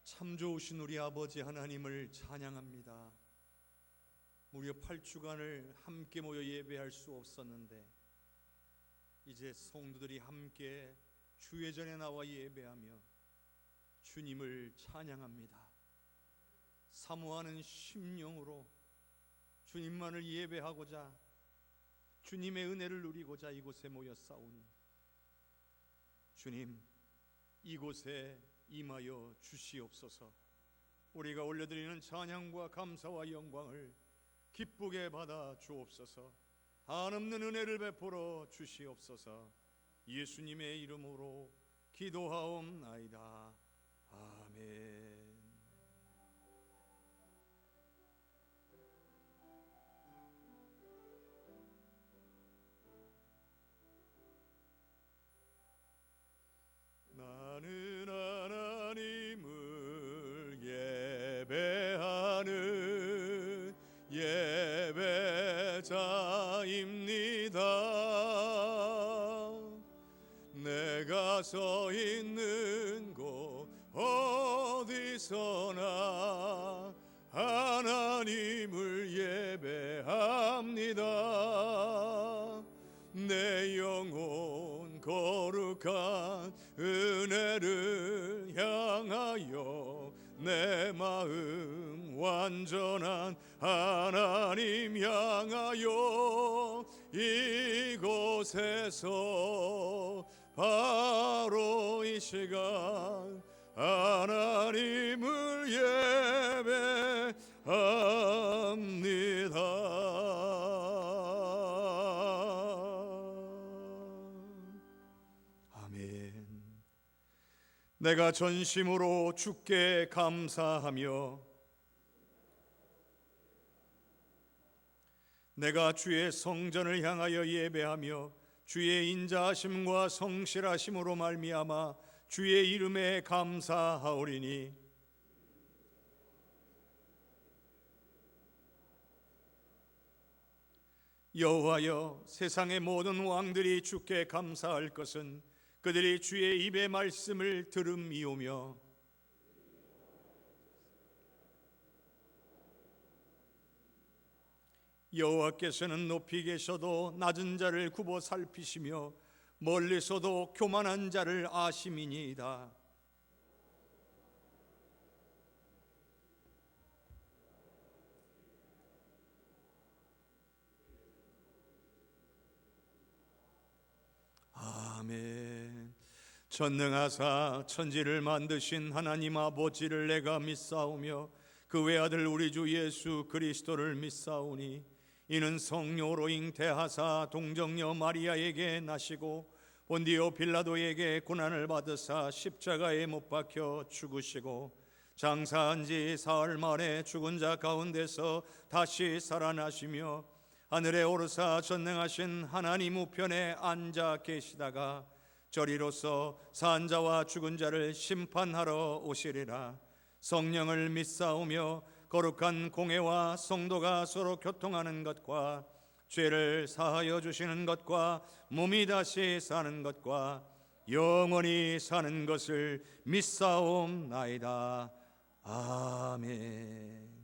참 좋으신 우리 아버지 하나님을 찬양합니다. 무려 8주간을 함께 모여 예배할 수 없었는데 이제 성도들이 함께 주회전에 나와 예배하며 주님을 찬양합니다. 사모하는 심령으로 주님만을 예배하고자, 주님의 은혜를 누리고자 이곳에 모였사오니 주님, 이곳에 임하여 주시옵소서. 우리가 올려드리는 찬양과 감사와 영광을 기쁘게 받아 주옵소서. 한없는 은혜를 베풀어 주시옵소서. 예수님의 이름으로 기도하옵나이다. 아멘. 나는 하나님을 예배하는 예배자입니다. 내가 서 있는 곳 어디서나 하나님을 예배합니다. 내 영혼 거룩한 은혜를 향하여 내 마음 완전한 하나님 향하여 이곳에서 바로 이 시간 하나님을 예배합니다. 내가 전심으로 주께 감사하며 내가 주의 성전을 향하여 예배하며 주의 인자하심과 성실하심으로 말미암아 주의 이름에 감사하오리니 여호와여, 세상의 모든 왕들이 주께 감사할 것은 그들이 주의 입의 말씀을 들음이오며 여호와께서는 높이 계셔도 낮은 자를 굽어 살피시며 멀리서도 교만한 자를 아심이니이다. 아멘. 전능하사 천지를 만드신 하나님 아버지를 내가 믿사오며 그 외아들 우리 주 예수 그리스도를 믿사오니 이는 성령으로 잉태하사 동정녀 마리아에게 나시고 본디오 빌라도에게 고난을 받으사 십자가에 못 박혀 죽으시고 장사한 지 사흘 만에 죽은 자 가운데서 다시 살아나시며 하늘에 오르사 전능하신 하나님 우편에 앉아 계시다가 저리로서 산 자와 죽은 자를 심판하러 오시리라. 성령을 믿사오며 거룩한 공회와 성도가 서로 교통하는 것과 죄를 사하여 주시는 것과 몸이 다시 사는 것과 영원히 사는 것을 믿사옵나이다. 아멘.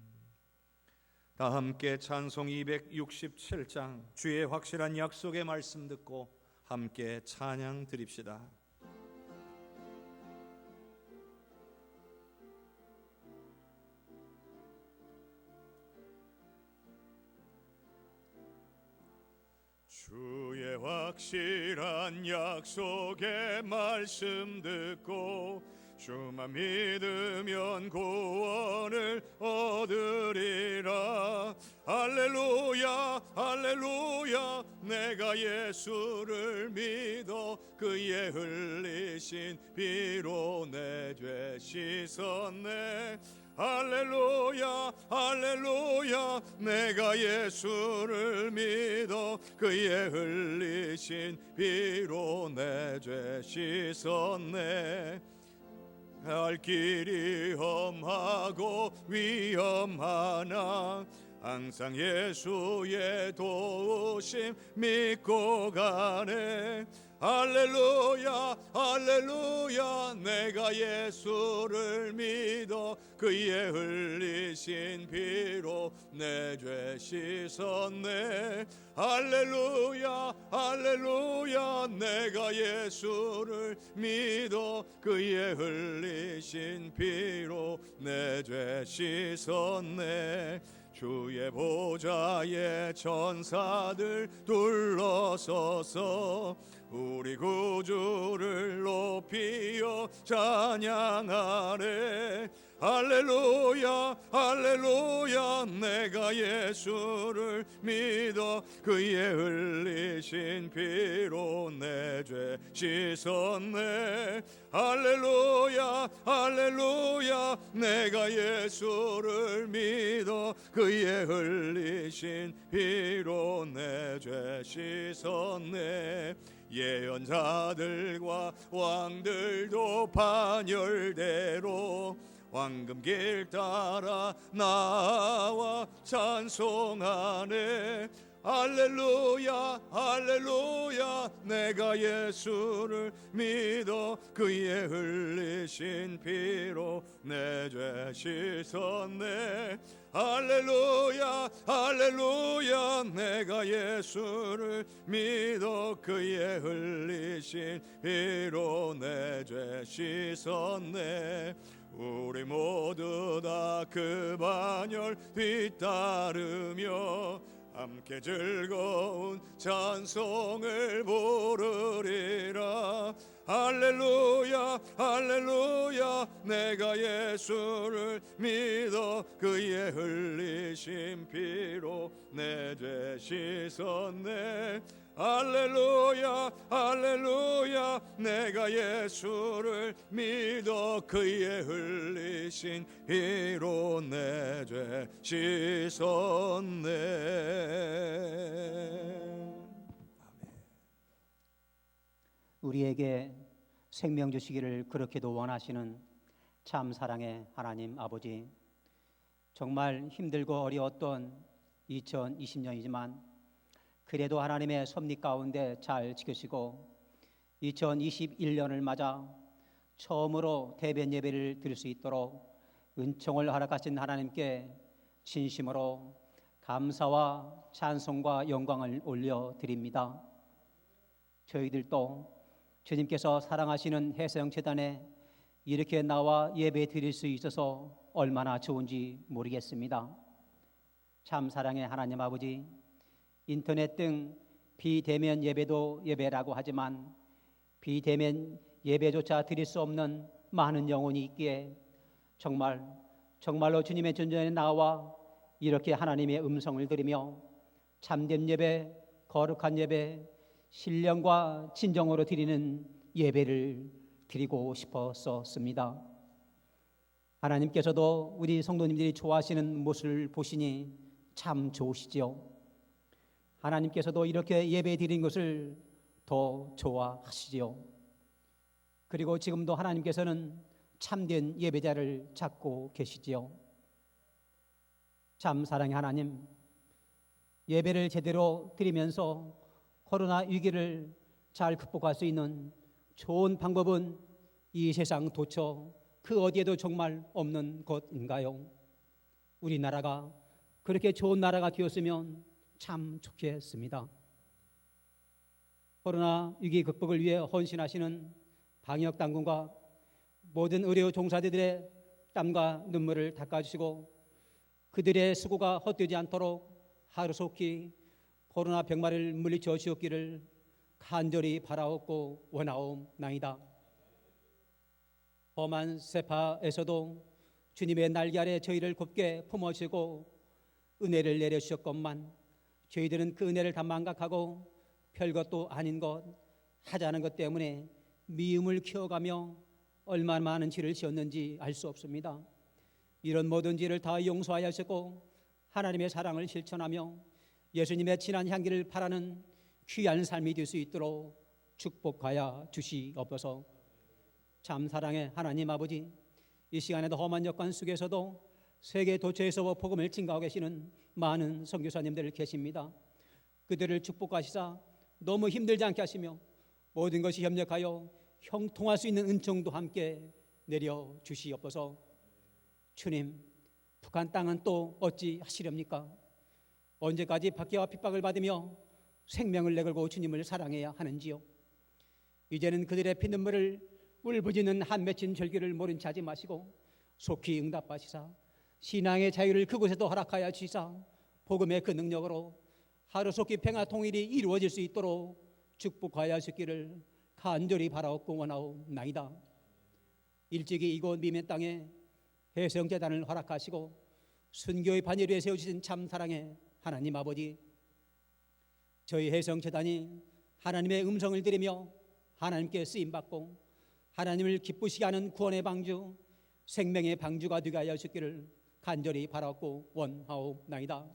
다 함께 찬송 267장 주의 확실한 약속의 말씀 듣고 함께 찬양 드립시다. 주의 확실한 약속의 말씀 듣고 주만 믿으면 구원을 얻으리라. 할렐루야 할렐루야, 내가 예수를 믿어 그의 흘리신 피로 내 죄 씻었네. 할렐루야 할렐루야, 내가 예수를 믿어 그의 흘리신 피로 내 죄 씻었네. 갈 길이 험하고 위험하나 항상 예수의 도우심 믿고 가네. 할렐루야 할렐루야 내가 예수를 믿어 그의 흘리신 피로 내 죄 씻었네. 할렐루야 할렐루야 내가 예수를 믿어 그의 흘리신 피로 내 죄 씻었네. 주의 보좌에 천사들 둘러서서 우리 구주를 높이어 찬양하네. 할렐루야 할렐루야 내가 예수를 믿어 그의 흘리신 피로 내 죄 씻었네. 할렐루야 할렐루야 내가 예수를 믿어 그의 흘리신 피로 내 죄 씻었네. 예언자들과 왕들도 반열대로 황금길 따라 나와 찬송하네. 할렐루야 할렐루야 내가 예수를 믿어 그의 흘리신 피로 내 죄 씻었네. 할렐루야 할렐루야 내가 예수를 믿어 그의 흘리신 피로 내 죄 씻었네. 우리 모두 다 그 반열 뒤따르며 함께 즐거운 찬송을 부르리라. 할렐루야 할렐루야 내가 예수를 믿어 그의 흘리신 피로 내 죄 씻었네. 할렐루야 할렐루야 내가 예수를 믿어 그의 흘리신 피로 내 죄 씻었네. 우리에게 생명 주시기를 그렇게도 원하시는 참 사랑의 하나님 아버지, 정말 힘들고 어려웠던 2020년이지만 그래도 하나님의 섭리 가운데 잘 지키시고 2021년을 맞아 처음으로 대변 예배를 드릴 수 있도록 은총을 허락하신 하나님께 진심으로 감사와 찬송과 영광을 올려드립니다. 저희들도 주님께서 사랑하시는 해성재단에 이렇게 나와 예배 드릴 수 있어서 얼마나 좋은지 모르겠습니다. 참 사랑의 하나님 아버지, 인터넷 등 비대면 예배도 예배라고 하지만 비대면 예배조차 드릴 수 없는 많은 영혼이 있기에 정말로 주님의 전전에 나와 이렇게 하나님의 음성을 들으며 참된 예배, 거룩한 예배, 신령과 진정으로 드리는 예배를 드리고 싶었습니다. 하나님께서도 우리 성도님들이 좋아하시는 모습을 보시니 참 좋으시지요. 하나님께서도 이렇게 예배 드리는 것을 더 좋아하시지요. 그리고 지금도 하나님께서는 참된 예배자를 찾고 계시지요. 참 사랑의 하나님, 예배를 제대로 드리면서 코로나 위기를 잘 극복할 수 있는 좋은 방법은 이 세상 도처 그 어디에도 정말 없는 것인가요? 우리나라가 그렇게 좋은 나라가 되었으면 참 좋겠습니다. 코로나 위기 극복을 위해 헌신하시는 방역 당국과 모든 의료 종사자들의 땀과 눈물을 닦아주시고 그들의 수고가 헛되지 않도록 하루속히 코로나 병마를 물리쳐 주었기를 간절히 바라옵고 원하옵나이다. 험한 세파에서도 주님의 날개 아래 저희를 곱게 품어주고 은혜를 내려주셨건만 저희들은 그 은혜를 다 망각하고 별것도 아닌 것 하자는 것 때문에 미움을 키워가며 얼마나 많은 죄를 지었는지 알 수 없습니다. 이런 모든 죄를 다 용서하여 하셨고 하나님의 사랑을 실천하며 예수님의 진한 향기를 바라는 귀한 삶이 될 수 있도록 축복하여 주시옵소서. 참 사랑의 하나님 아버지, 이 시간에도 험한 여건 속에서도 세계 도처에서 복음을 증가하고 계시는 많은 선교사님들 계십니다. 그들을 축복하시사 너무 힘들지 않게 하시며 모든 것이 협력하여 형통할 수 있는 은총도 함께 내려 주시옵소서. 주님, 북한 땅은 또 어찌 하시렵니까? 언제까지 박해와 핍박을 받으며 생명을 내걸고 주님을 사랑해야 하는지요? 이제는 그들의 피눈물을 울부짖는 한 맺힌 절규를 모른 채 하지 마시고 속히 응답하시사 신앙의 자유를 그곳에도 허락하여 주시사 복음의 그 능력으로 하루속히 평화 통일이 이루어질 수 있도록 축복하여 주시기를 간절히 바라옵고 원하옵나이다. 일찍이 이곳 미멘 땅에 해성재단을 허락하시고 순교의 반열 위에 세우신 참 사랑의 하나님 아버지, 저희 해성재단이 하나님의 음성을 들으며 하나님께 쓰임받고 하나님을 기쁘시게 하는 구원의 방주, 생명의 방주가 되게 하여 주시기를 간절히 바라옵고 원하옵나이다.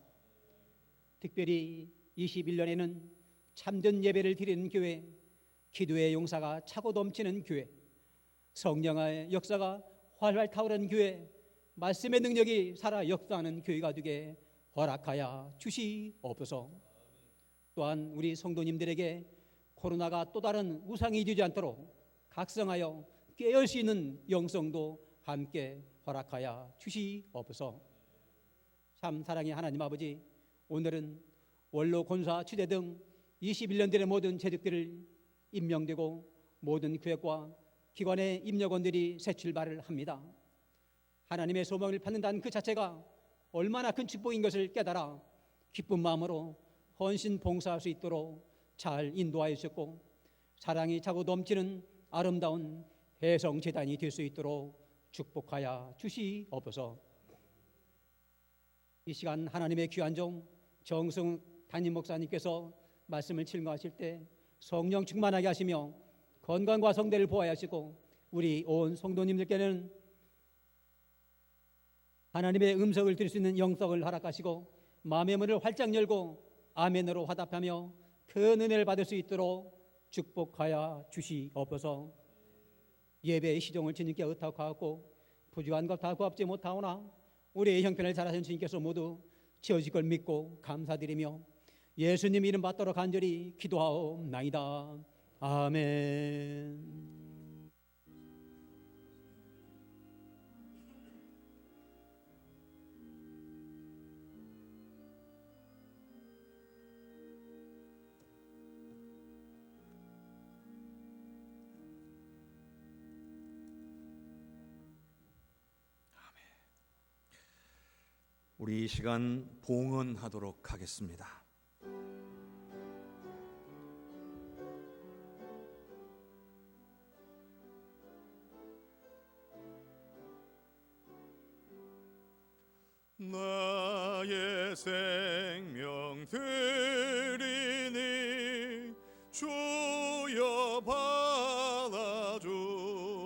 특별히 21년에는 참된 예배를 드리는 교회, 기도의 용사가 차고 넘치는 교회, 성령의 역사가 활활 타오르는 교회, 말씀의 능력이 살아 역사하는 교회가 되게 허락하여 주시옵소서. 또한 우리 성도님들에게 코로나가 또 다른 우상이 되지 않도록 각성하여 깨어올 수 있는 영성도 함께 허락하여 주시옵소서. 참 사랑의 하나님 아버지, 오늘은 원로, 권사, 추대 등 21년들의 모든 재직들을 임명되고 모든 구역과 기관의 임력원들이 새 출발을 합니다. 하나님의 소망을 받는다는 그 자체가 얼마나 큰 축복인 것을 깨달아 기쁜 마음으로 헌신 봉사할 수 있도록 잘 인도하여 주셨고 사랑이 차고 넘치는 아름다운 해성재단이 될 수 있도록 축복하여 주시옵소서. 이 시간 하나님의 귀한 종 정승 담임 목사님께서 말씀을 증거하실 때 성령 충만하게 하시며 건강과 성대를 보호하여 하시고 우리 온 성도님들께는 하나님의 음성을 들을 수 있는 영성을 허락하시고 마음의 문을 활짝 열고 아멘으로 화답하며 큰 은혜를 받을 수 있도록 축복하여 주시옵소서. 예배의 시종을 주님께 의탁하고 부족한 것 다 구합지 못하오나 우리의 형편을 잘하신 주님께서 모두 채워질 걸 믿고 감사드리며 예수님 이름 받도록 간절히 기도하옵나이다. 아멘. 우리 이 시간 봉헌하도록 하겠습니다. 나의 생명 드리니 주여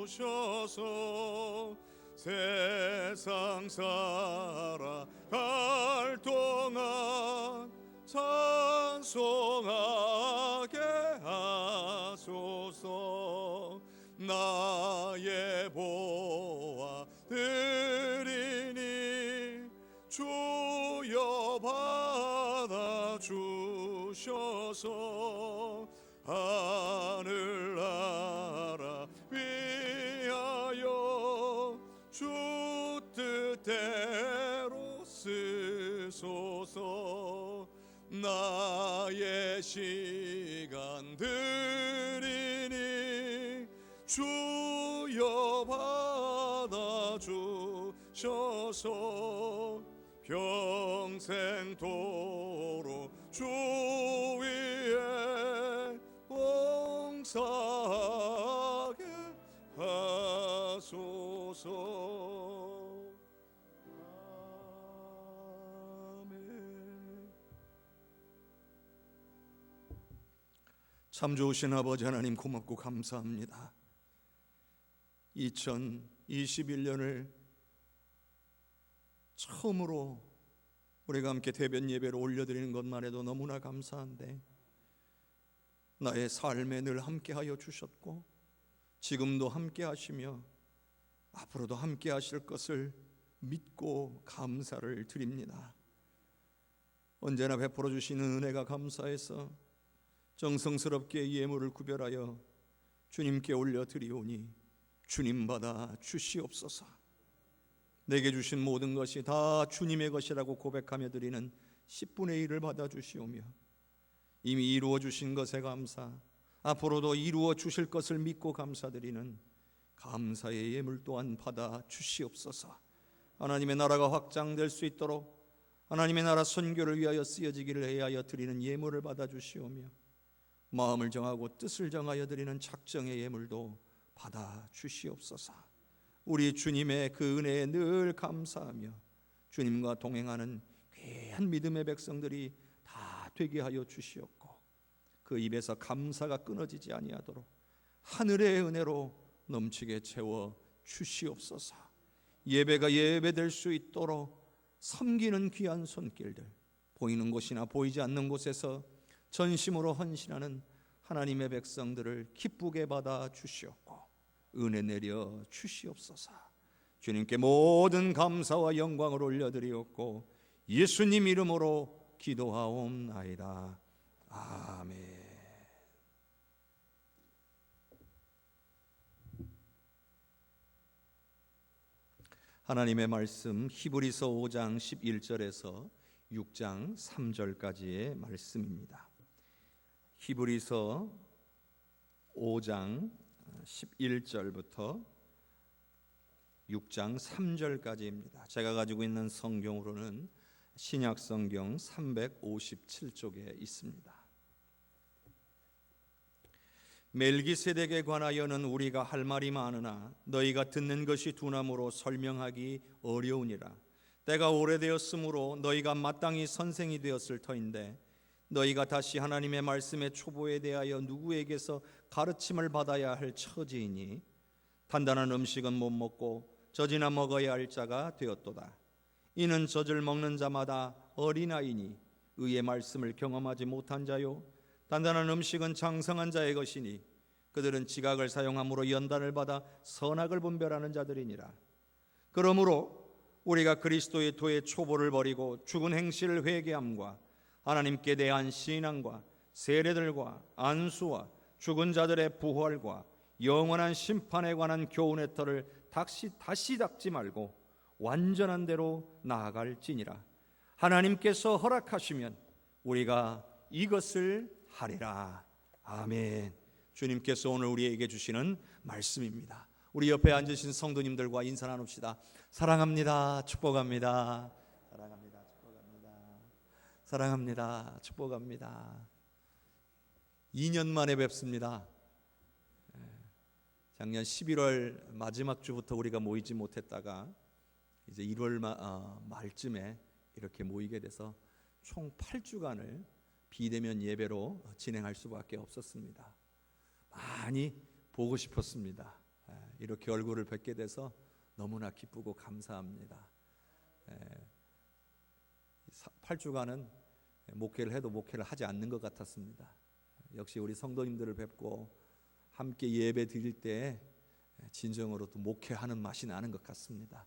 받아주셔서 세상 살아갈 동안 찬송하게 하소서. 나의 보아 드리니 주여 받아주셔서 하늘나라 위하여 주 뜻대로 쓰소서. 나의 시간 드리니 주여 받아주셔서 평생도록 주 위에 봉사하게 하소서. 아멘. 참 좋으신 아버지 하나님, 고맙고 감사합니다. 2021년을 처음으로 우리가 함께 대변 예배를 올려드리는 것만 해도 너무나 감사한데, 나의 삶에 늘 함께하여 주셨고 지금도 함께하시며 앞으로도 함께하실 것을 믿고 감사를 드립니다. 언제나 베풀어 주시는 은혜가 감사해서 정성스럽게 예물을 구별하여 주님께 올려드리오니 주님 받아 주시옵소서. 내게 주신 모든 것이 다 주님의 것이라고 고백하며 드리는 10분의 1을 받아 주시오며 이미 이루어 주신 것에 감사, 앞으로도 이루어 주실 것을 믿고 감사드리는 감사의 예물 또한 받아 주시옵소서. 하나님의 나라가 확장될 수 있도록 하나님의 나라 선교를 위하여 쓰여지기를 해하여 드리는 예물을 받아 주시오며 마음을 정하고 뜻을 정하여 드리는 작정의 예물도 받아 주시옵소서. 우리 주님의 그 은혜에 늘 감사하며 주님과 동행하는 귀한 믿음의 백성들이 다 되게 하여 주시옵고 그 입에서 감사가 끊어지지 아니하도록 하늘의 은혜로 넘치게 채워 주시옵소서. 예배가 예배될 수 있도록 섬기는 귀한 손길들, 보이는 곳이나 보이지 않는 곳에서 전심으로 헌신하는 하나님의 백성들을 기쁘게 받아 주시옵고 은혜 내려 주시옵소서. 주님께 모든 감사와 영광을 올려드리옵고 예수님 이름으로 기도하옵나이다. 아멘. 하나님의 말씀 히브리서 5장 11절에서 6장 3절까지의 말씀입니다. 히브리서 5장 11절부터 6장 3절까지입니다. 제가 가지고 있는 성경으로는 신약 성경 357쪽에 있습니다. 멜기세덱에 관하여는 우리가 할 말이 많으나 너희가 듣는 것이 둔함으로 설명하기 어려우니라. 때가 오래되었으므로 너희가 마땅히 선생이 되었을 터인데 너희가 다시 하나님의 말씀의 초보에 대하여 누구에게서 가르침을 받아야 할 처지이니 단단한 음식은 못 먹고 젖이나 먹어야 할 자가 되었도다. 이는 젖을 먹는 자마다 어린아이니 의의 말씀을 경험하지 못한 자요 단단한 음식은 장성한 자의 것이니 그들은 지각을 사용함으로 연단을 받아 선악을 분별하는 자들이니라. 그러므로 우리가 그리스도의 도의 초보를 버리고 죽은 행실을 회개함과 하나님께 대한 신앙과 세례들과 안수와 죽은 자들의 부활과 영원한 심판에 관한 교훈의 터를 다시 닦지 말고 완전한 대로 나아갈지니라. 하나님께서 허락하시면 우리가 이것을 하리라. 아멘. 주님께서 오늘 우리에게 주시는 말씀입니다. 우리 옆에 앉으신 성도님들과 인사 나눕시다. 사랑합니다. 축복합니다. 사랑합니다. 축복합니다. 사랑합니다. 축복합니다. 2년 만에 뵙습니다. 작년 11월 마지막 주부터 우리가 모이지 못했다가 이제 1월 말쯤에 이렇게 모이게 돼서 총 8주간을 비대면 예배로 진행할 수밖에 없었습니다. 많이 보고 싶었습니다. 이렇게 얼굴을 뵙게 돼서 너무나 기쁘고 감사합니다. 8주간은 목회를 해도 목회를 하지 않는 것 같았습니다. 역시 우리 성도님들을 뵙고 함께 예배 드릴 때 진정으로 또 목회하는 맛이 나는 것 같습니다.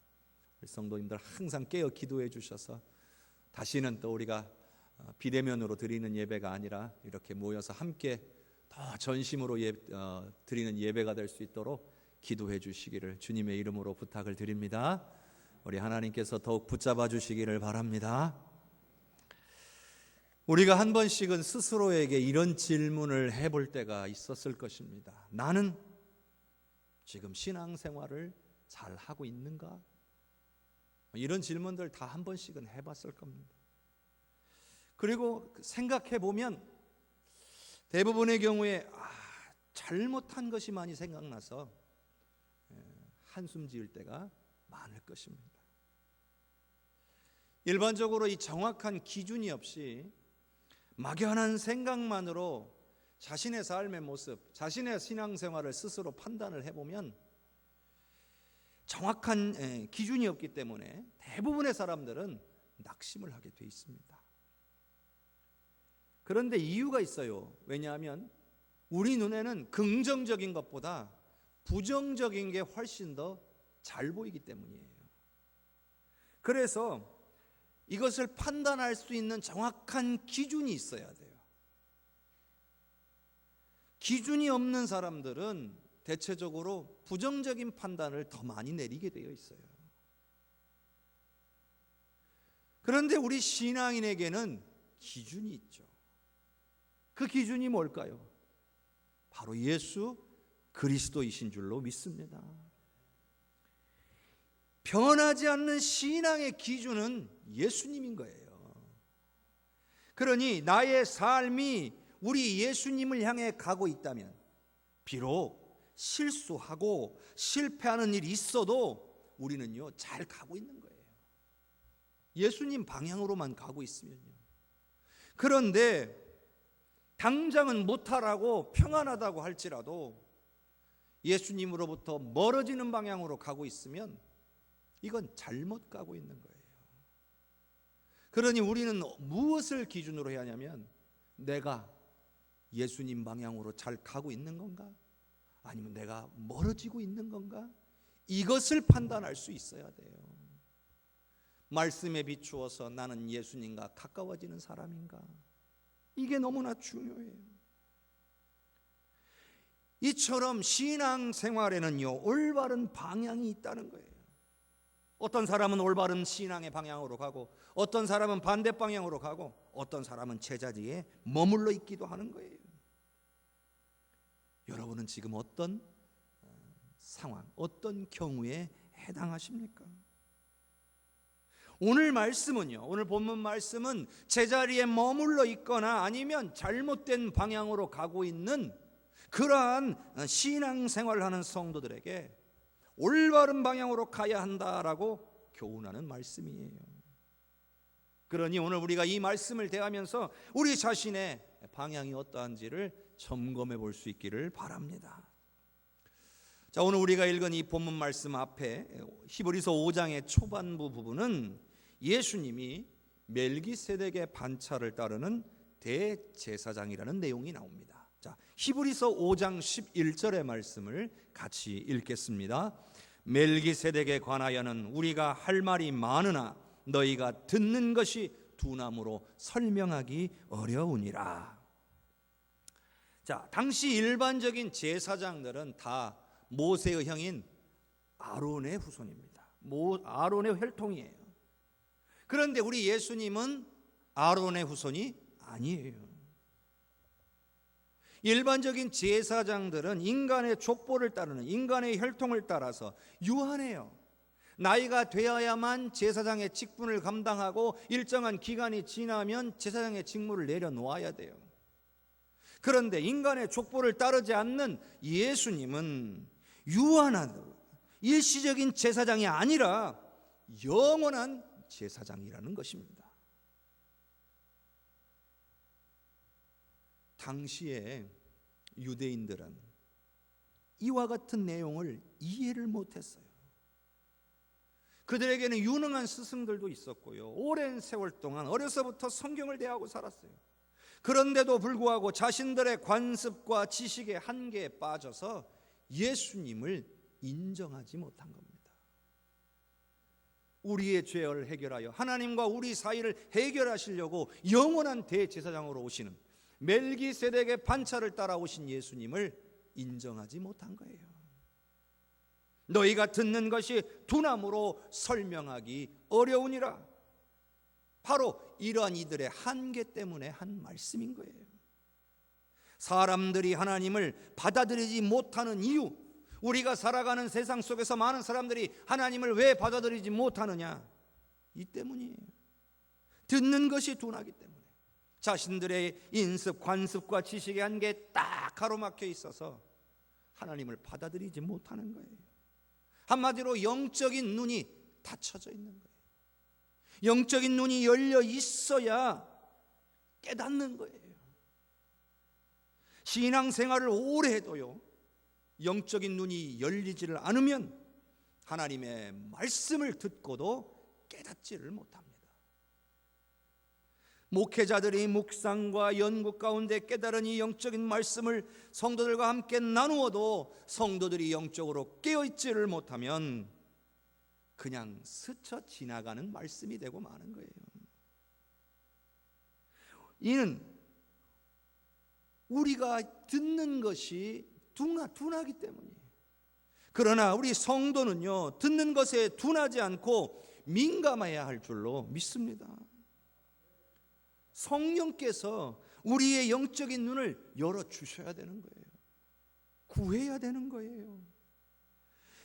우리 성도님들 항상 깨어 기도해 주셔서 다시는 또 우리가 비대면으로 드리는 예배가 아니라 이렇게 모여서 함께 더 전심으로 드리는 예배가 될 수 있도록 기도해 주시기를 주님의 이름으로 부탁을 드립니다. 우리 하나님께서 더욱 붙잡아 주시기를 바랍니다. 우리가 한 번씩은 스스로에게 이런 질문을 해볼 때가 있었을 것입니다. 나는 지금 신앙생활을 잘 하고 있는가? 이런 질문들 다 한 번씩은 해봤을 겁니다. 그리고 생각해 보면 대부분의 경우에 잘못한 것이 많이 생각나서 한숨 지을 때가 많을 것입니다. 일반적으로 이 정확한 기준이 없이 막연한 생각만으로 자신의 삶의 모습, 자신의 신앙생활을 스스로 판단을 해보면 정확한 기준이 없기 때문에 대부분의 사람들은 낙심을 하게 돼 있습니다. 그런데 이유가 있어요. 왜냐하면 우리 눈에는 긍정적인 것보다 부정적인 게 훨씬 더 잘 보이기 때문이에요. 그래서 이것을 판단할 수 있는 정확한 기준이 있어야 돼요. 기준이 없는 사람들은 대체적으로 부정적인 판단을 더 많이 내리게 되어 있어요. 그런데 우리 신앙인에게는 기준이 있죠. 그 기준이 뭘까요? 바로 예수 그리스도이신 줄로 믿습니다. 변하지 않는 신앙의 기준은 예수님인 거예요. 그러니 나의 삶이 우리 예수님을 향해 가고 있다면, 비록 실수하고 실패하는 일이 있어도 우리는요 잘 가고 있는 거예요. 예수님 방향으로만 가고 있으면요. 그런데 당장은 못하라고 평안하다고 할지라도 예수님으로부터 멀어지는 방향으로 가고 있으면 이건 잘못 가고 있는 거예요. 그러니 우리는 무엇을 기준으로 해야 하냐면, 내가 예수님 방향으로 잘 가고 있는 건가? 아니면 내가 멀어지고 있는 건가? 이것을 판단할 수 있어야 돼요. 말씀에 비추어서 나는 예수님과 가까워지는 사람인가? 이게 너무나 중요해요. 이처럼 신앙생활에는요 올바른 방향이 있다는 거예요. 어떤 사람은 올바른 신앙의 방향으로 가고, 어떤 사람은 반대 방향으로 가고, 어떤 사람은 제자리에 머물러 있기도 하는 거예요. 여러분은 지금 어떤 상황, 어떤 경우에 해당하십니까? 오늘 말씀은요, 오늘 본문 말씀은 제자리에 머물러 있거나 아니면 잘못된 방향으로 가고 있는 그러한 신앙생활을 하는 성도들에게 올바른 방향으로 가야 한다라고 교훈하는 말씀이에요. 그러니 오늘 우리가 이 말씀을 대하면서 우리 자신의 방향이 어떠한지를 점검해 볼 수 있기를 바랍니다. 자, 오늘 우리가 읽은 이 본문 말씀 앞에 히브리서 5장의 초반부 부분은 예수님이 멜기세덱의 반차를 따르는 대제사장이라는 내용이 나옵니다. 자, 히브리서 5장 11절의 말씀을 같이 읽겠습니다. 멜기세덱에 관하여는 우리가 할 말이 많으나 너희가 듣는 것이 둔함으로 설명하기 어려우니라. 자, 당시 일반적인 제사장들은 다 모세의 형인 아론의 후손입니다. 아론의 혈통이에요. 그런데 우리 예수님은 아론의 후손이 아니에요. 일반적인 제사장들은 인간의 족보를 따르는, 인간의 혈통을 따라서 유한해요. 나이가 되어야만 제사장의 직분을 감당하고 일정한 기간이 지나면 제사장의 직무를 내려놓아야 돼요. 그런데 인간의 족보를 따르지 않는 예수님은 유한한 일시적인 제사장이 아니라 영원한 제사장이라는 것입니다. 당시에 유대인들은 이와 같은 내용을 이해를 못했어요. 그들에게는 유능한 스승들도 있었고요, 오랜 세월 동안 어려서부터 성경을 대하고 살았어요. 그런데도 불구하고 자신들의 관습과 지식의 한계에 빠져서 예수님을 인정하지 못한 겁니다. 우리의 죄를 해결하여 하나님과 우리 사이를 해결하시려고 영원한 대제사장으로 오시는 멜기세덱의 반차를 따라오신 예수님을 인정하지 못한 거예요. 너희가 듣는 것이 둔함으로 설명하기 어려우니라. 바로 이러한 이들의 한계 때문에 한 말씀인 거예요. 사람들이 하나님을 받아들이지 못하는 이유, 우리가 살아가는 세상 속에서 많은 사람들이 하나님을 왜 받아들이지 못하느냐, 이 때문이에요. 듣는 것이 둔하기 때문에, 자신들의 인습, 관습과 지식의 한계에 딱 가로막혀 있어서 하나님을 받아들이지 못하는 거예요. 한마디로 영적인 눈이 닫혀져 있는 거예요. 영적인 눈이 열려 있어야 깨닫는 거예요. 신앙생활을 오래 해도요, 영적인 눈이 열리지를 않으면 하나님의 말씀을 듣고도 깨닫지를 못합니다. 목회자들이 묵상과 연구 가운데 깨달은 이 영적인 말씀을 성도들과 함께 나누어도 성도들이 영적으로 깨어있지를 못하면 그냥 스쳐 지나가는 말씀이 되고 마는 거예요. 이는 우리가 듣는 것이 둔하기 때문이에요. 그러나 우리 성도는요, 듣는 것에 둔하지 않고 민감해야 할 줄로 믿습니다. 성령께서 우리의 영적인 눈을 열어주셔야 되는 거예요. 구해야 되는 거예요.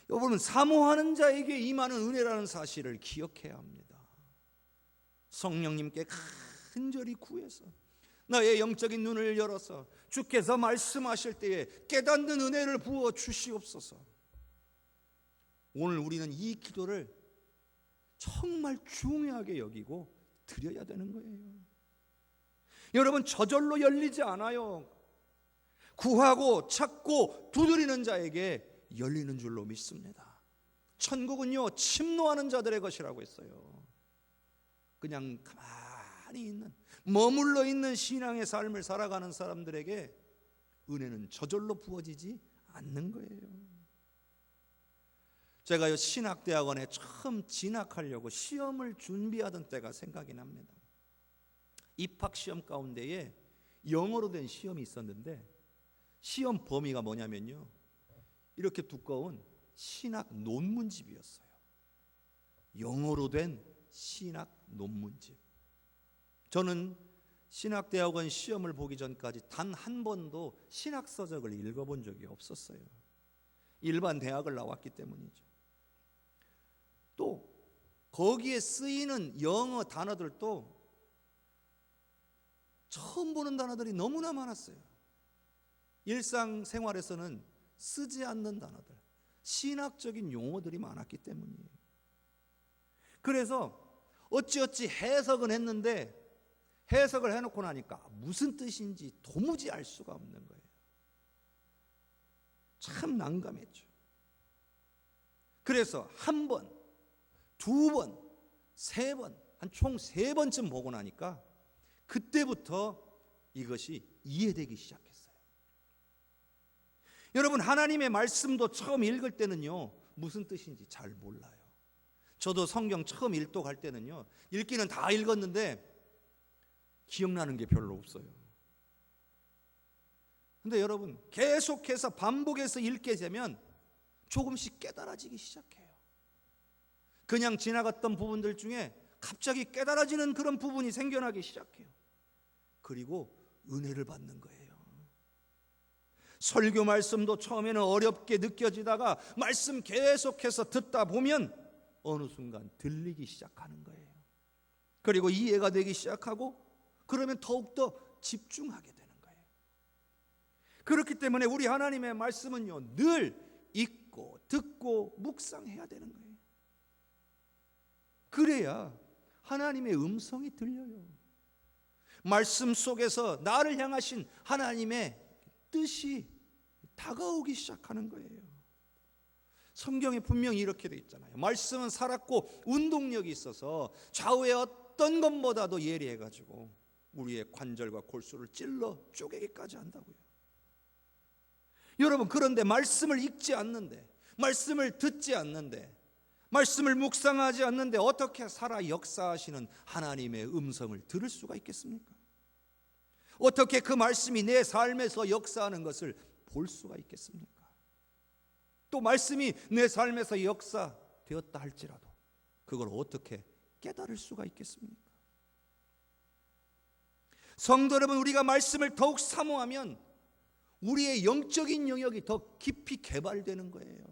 여러분, 사모하는 자에게 임하는 은혜라는 사실을 기억해야 합니다. 성령님께 간절히 구해서 나의 영적인 눈을 열어서 주께서 말씀하실 때에 깨닫는 은혜를 부어 주시옵소서. 오늘 우리는 이 기도를 정말 중요하게 여기고 드려야 되는 거예요. 여러분, 저절로 열리지 않아요. 구하고 찾고 두드리는 자에게 열리는 줄로 믿습니다. 천국은요, 침노하는 자들의 것이라고 했어요. 그냥 가만히 있는, 머물러 있는 신앙의 삶을 살아가는 사람들에게 은혜는 저절로 부어지지 않는 거예요. 제가요, 신학대학원에 처음 진학하려고 시험을 준비하던 때가 생각이 납니다. 입학시험 가운데에 영어로 된 시험이 있었는데, 시험 범위가 뭐냐면요, 이렇게 두꺼운 신학 논문집이었어요. 영어로 된 신학 논문집. 저는 신학대학원 시험을 보기 전까지 단 한 번도 신학서적을 읽어본 적이 없었어요. 일반 대학을 나왔기 때문이죠. 또 거기에 쓰이는 영어 단어들도 처음 보는 단어들이 너무나 많았어요. 일상생활에서는 쓰지 않는 단어들, 신학적인 용어들이 많았기 때문이에요. 그래서 어찌어찌 해석은 했는데, 해석을 해놓고 나니까 무슨 뜻인지 도무지 알 수가 없는 거예요. 참 난감했죠. 그래서 한 번, 두 번, 세 번, 한 총 3번쯤 보고 나니까 그때부터 이것이 이해되기 시작했어요. 여러분, 하나님의 말씀도 처음 읽을 때는요, 무슨 뜻인지 잘 몰라요. 저도 성경 처음 일독할 때는요, 읽기는 다 읽었는데 기억나는 게 별로 없어요. 근데 여러분, 계속해서 반복해서 읽게 되면 조금씩 깨달아지기 시작해요. 그냥 지나갔던 부분들 중에 갑자기 깨달아지는 그런 부분이 생겨나기 시작해요. 그리고 은혜를 받는 거예요. 설교 말씀도 처음에는 어렵게 느껴지다가 말씀 계속해서 듣다 보면 어느 순간 들리기 시작하는 거예요. 그리고 이해가 되기 시작하고, 그러면 더욱더 집중하게 되는 거예요. 그렇기 때문에 우리 하나님의 말씀은요, 늘 읽고 듣고 묵상해야 되는 거예요. 그래야 하나님의 음성이 들려요. 말씀 속에서 나를 향하신 하나님의 뜻이 다가오기 시작하는 거예요. 성경에 분명히 이렇게 돼 있잖아요. 말씀은 살았고 운동력이 있어서 좌우의 어떤 것보다도 예리해가지고 우리의 관절과 골수를 찔러 쪼개기까지 한다고요. 여러분, 그런데 말씀을 읽지 않는데, 말씀을 듣지 않는데, 말씀을 묵상하지 않는데 어떻게 살아 역사하시는 하나님의 음성을 들을 수가 있겠습니까? 어떻게 그 말씀이 내 삶에서 역사하는 것을 볼 수가 있겠습니까? 또 말씀이 내 삶에서 역사되었다 할지라도 그걸 어떻게 깨달을 수가 있겠습니까? 성도 여러분, 우리가 말씀을 더욱 사모하면 우리의 영적인 영역이 더 깊이 개발되는 거예요.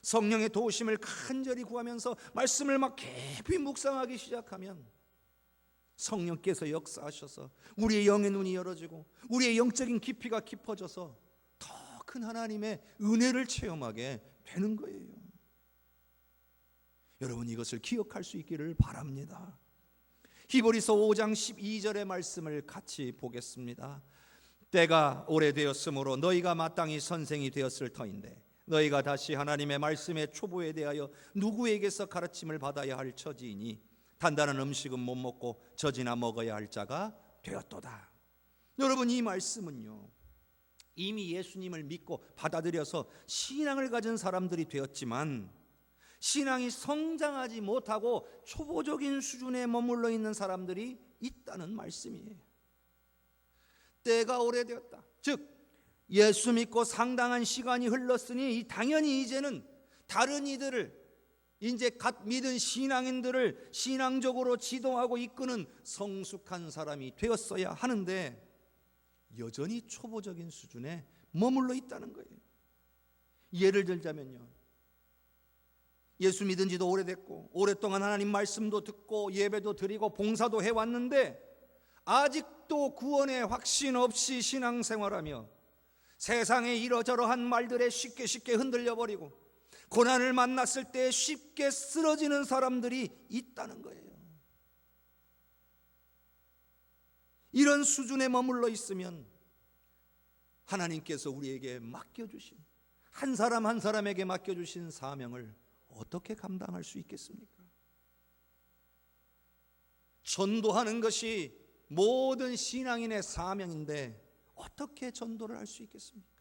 성령의 도우심을 간절히 구하면서 말씀을 막 깊이 묵상하기 시작하면 성령께서 역사하셔서 우리의 영의 눈이 열어지고 우리의 영적인 깊이가 깊어져서 더 큰 하나님의 은혜를 체험하게 되는 거예요. 여러분, 이것을 기억할 수 있기를 바랍니다. 히브리서 5장 12절의 말씀을 같이 보겠습니다. 때가 오래되었으므로 너희가 마땅히 선생이 되었을 터인데 너희가 다시 하나님의 말씀의 초보에 대하여 누구에게서 가르침을 받아야 할 처지이니 단단한 음식은 못 먹고 젖이나 먹어야 할 자가 되었도다. 여러분, 이 말씀은요, 이미 예수님을 믿고 받아들여서 신앙을 가진 사람들이 되었지만 신앙이 성장하지 못하고 초보적인 수준에 머물러 있는 사람들이 있다는 말씀이에요. 때가 오래되었다. 즉 예수 믿고 상당한 시간이 흘렀으니 당연히 이제는 다른 이들을, 이제 갓 믿은 신앙인들을 신앙적으로 지도하고 이끄는 성숙한 사람이 되었어야 하는데 여전히 초보적인 수준에 머물러 있다는 거예요. 예를 들자면요, 예수 믿은 지도 오래됐고 오랫동안 하나님 말씀도 듣고 예배도 드리고 봉사도 해왔는데 아직도 구원의 확신 없이 신앙생활하며 세상의 이러저러한 말들에 쉽게 흔들려버리고 고난을 만났을 때 쉽게 쓰러지는 사람들이 있다는 거예요. 이런 수준에 머물러 있으면 하나님께서 우리에게 맡겨주신, 한 사람 한 사람에게 맡겨주신 사명을 어떻게 감당할 수 있겠습니까? 전도하는 것이 모든 신앙인의 사명인데 어떻게 전도를 할 수 있겠습니까?